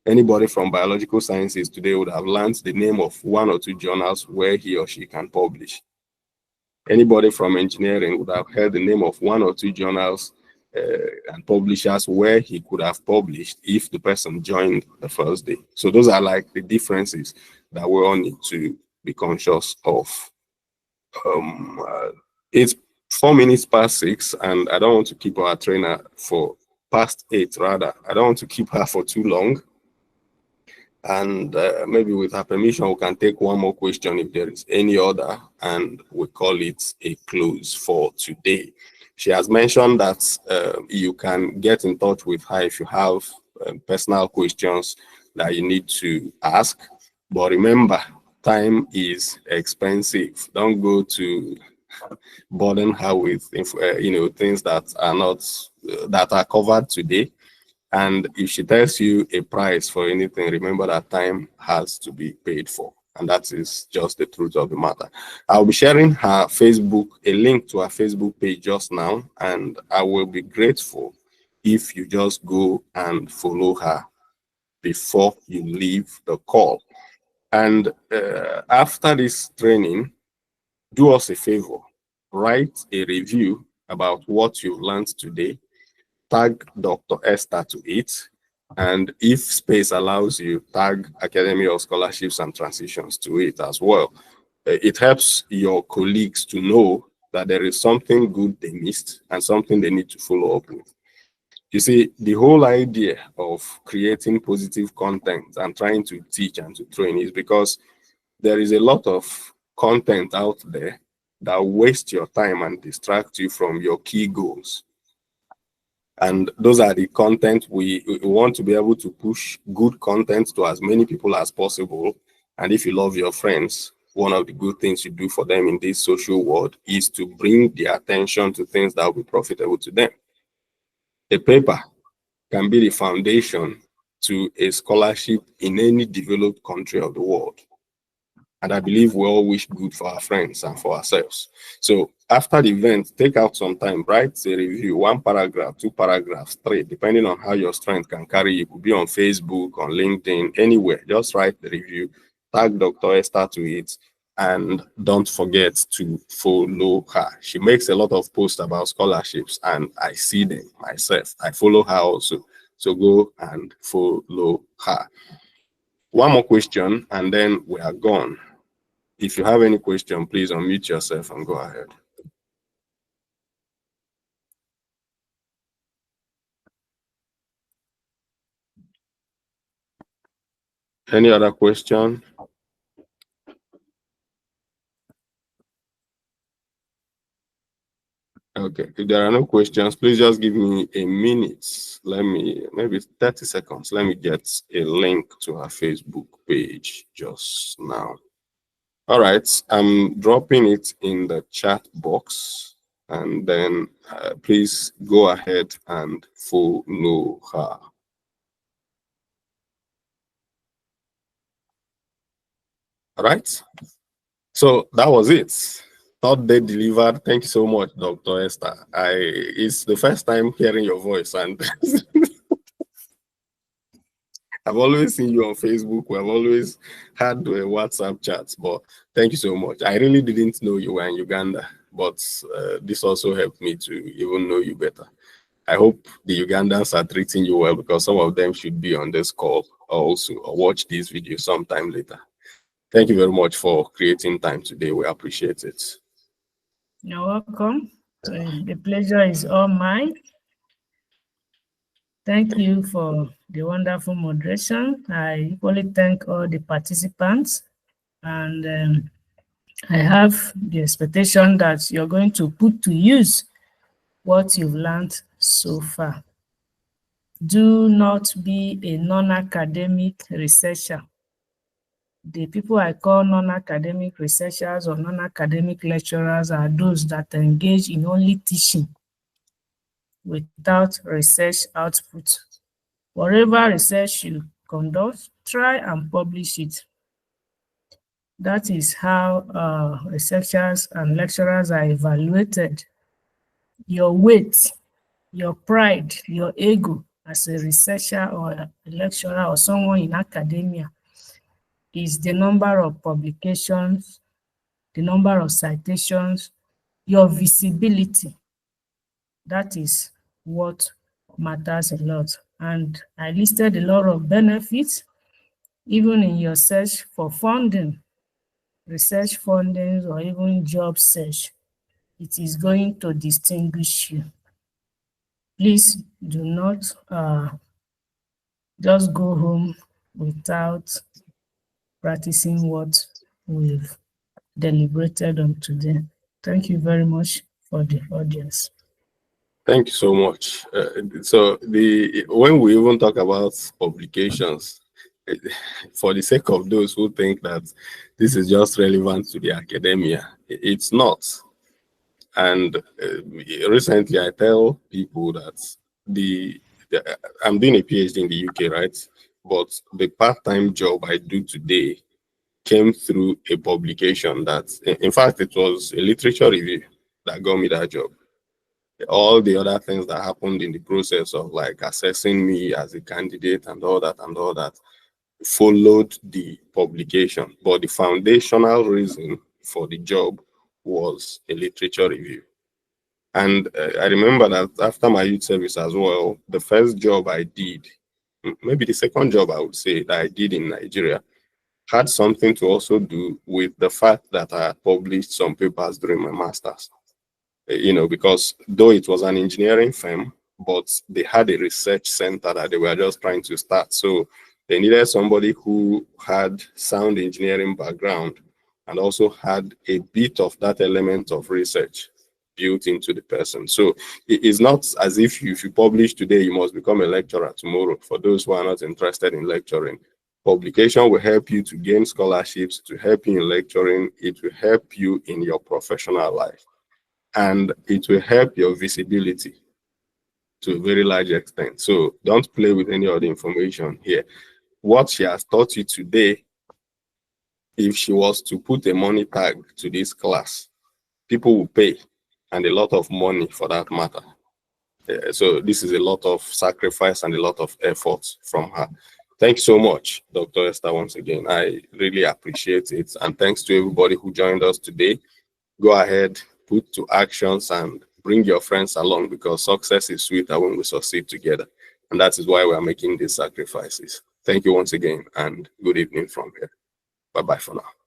Anybody from biological sciences today would have learned the name of 1 or 2 journals where he or she can publish. Anybody from engineering would have heard the name of 1 or 2 journals and publishers where he could have published if the person joined the first day. So those are like the differences that we all need to be conscious of. It's 4 minutes past 6, and I don't want to keep our trainer for past 8 rather. I don't want to keep her for too long. And maybe with her permission, we can take one more question if there is any other, and we call it a close for today. She has mentioned that you can get in touch with her if you have personal questions that you need to ask. But remember, time is expensive. Don't go to burden her with things that are not that are covered today. And if she tells you a price for anything, remember that time has to be paid for. And that is just the truth of the matter. I'll be sharing her Facebook, a link to her Facebook page just now, and I will be grateful if you just go and follow her before you leave the call. And after this training, do us a favor, write a review about what you learned today, tag Dr. Esther to it, and if space allows you, tag Academy of Scholarships and Transitions to it as well. It helps your colleagues to know that there is something good they missed and something they need to follow up with. You see, the whole idea of creating positive content and trying to teach and to train is because there is a lot of content out there that waste your time and distract you from your key goals. And those are the content we want to be able to push good content to as many people as possible. And if you love your friends, one of the good things you do for them in this social world is to bring their attention to things that will be profitable to them. A paper can be the foundation to a scholarship in any developed country of the world. And I believe we all wish good for our friends and for ourselves. So after the event, take out some time, write a review, 1 paragraph, 2 paragraphs, 3, depending on how your strength can carry you. It could be on Facebook, on LinkedIn, anywhere. Just write the review, tag Dr. Esther to it, and don't forget to follow her. She makes a lot of posts about scholarships, and I see them myself. I follow her also. So go and follow her. One more question, and then we are gone. If you have any question, please unmute yourself and go ahead. Any other question? Okay, if there are no questions, please just give me a minute. Let me, maybe 30 seconds. Let me get a link to our Facebook page just now. All right, I'm dropping it in the chat box, and then please go ahead and follow her. All right, so that was it. Thought they delivered. Thank you so much, Dr. Esther. It's the first time hearing your voice, and I've always seen you on Facebook. We've always had WhatsApp chats, but thank you so much. I really didn't know you were in Uganda, but this also helped me to even know you better. I hope the Ugandans are treating you well, because some of them should be on this call also, or watch this video sometime later. Thank you very much for creating time today. We appreciate it. You're welcome. The pleasure is all mine. Thank you for the wonderful moderation. I equally thank all the participants, and I have the expectation that you're going to put to use what you've learned so far. Do not be a non-academic researcher. The people I call non-academic researchers or non-academic lecturers are those that engage in only teaching without research output. Whatever research you conduct, try and publish it. That is how researchers and lecturers are evaluated. Your weight, your pride, your ego as a researcher or a lecturer or someone in academia is the number of publications, the number of citations, your visibility. That is what matters a lot. And I listed a lot of benefits, even in your search for funding, research funding, or even job search. It is going to distinguish you. Please do not just go home without practicing what we've deliberated on today. Thank you very much for the audience. Thank you so much. So when we even talk about publications, for the sake of those who think that this is just relevant to the academia, it's not. And recently I tell people that I'm doing a PhD in the UK, right? But the part-time job I do today came through a publication that, in fact, it was a literature review that got me that job. All the other things that happened in the process of like assessing me as a candidate and all that followed the publication. But the foundational reason for the job was a literature review. And I remember that after my youth service as well, the first job I did, maybe the second job I would say that I did in Nigeria, had something to also do with the fact that I had published some papers during my master's. You know, because though it was an engineering firm, but they had a research center that they were just trying to start. So they needed somebody who had sound engineering background and also had a bit of that element of research built into the person. So it is not as if you publish today, you must become a lecturer tomorrow. For those who are not interested in lecturing, publication will help you to gain scholarships, to help you in lecturing. It will help you in your professional life. And it will help your visibility to a very large extent. So don't play with any of the information here. What she has taught you today, if she was to put a money tag to this class, people will pay, and a lot of money for that matter. So this is a lot of sacrifice and a lot of effort from her. Thanks so much, Dr. Esther, once again. I really appreciate it. And thanks to everybody who joined us today. Go ahead, put to actions and bring your friends along, because success is sweeter when we succeed together. And that is why we are making these sacrifices. Thank you once again, and good evening from here. Bye-bye for now.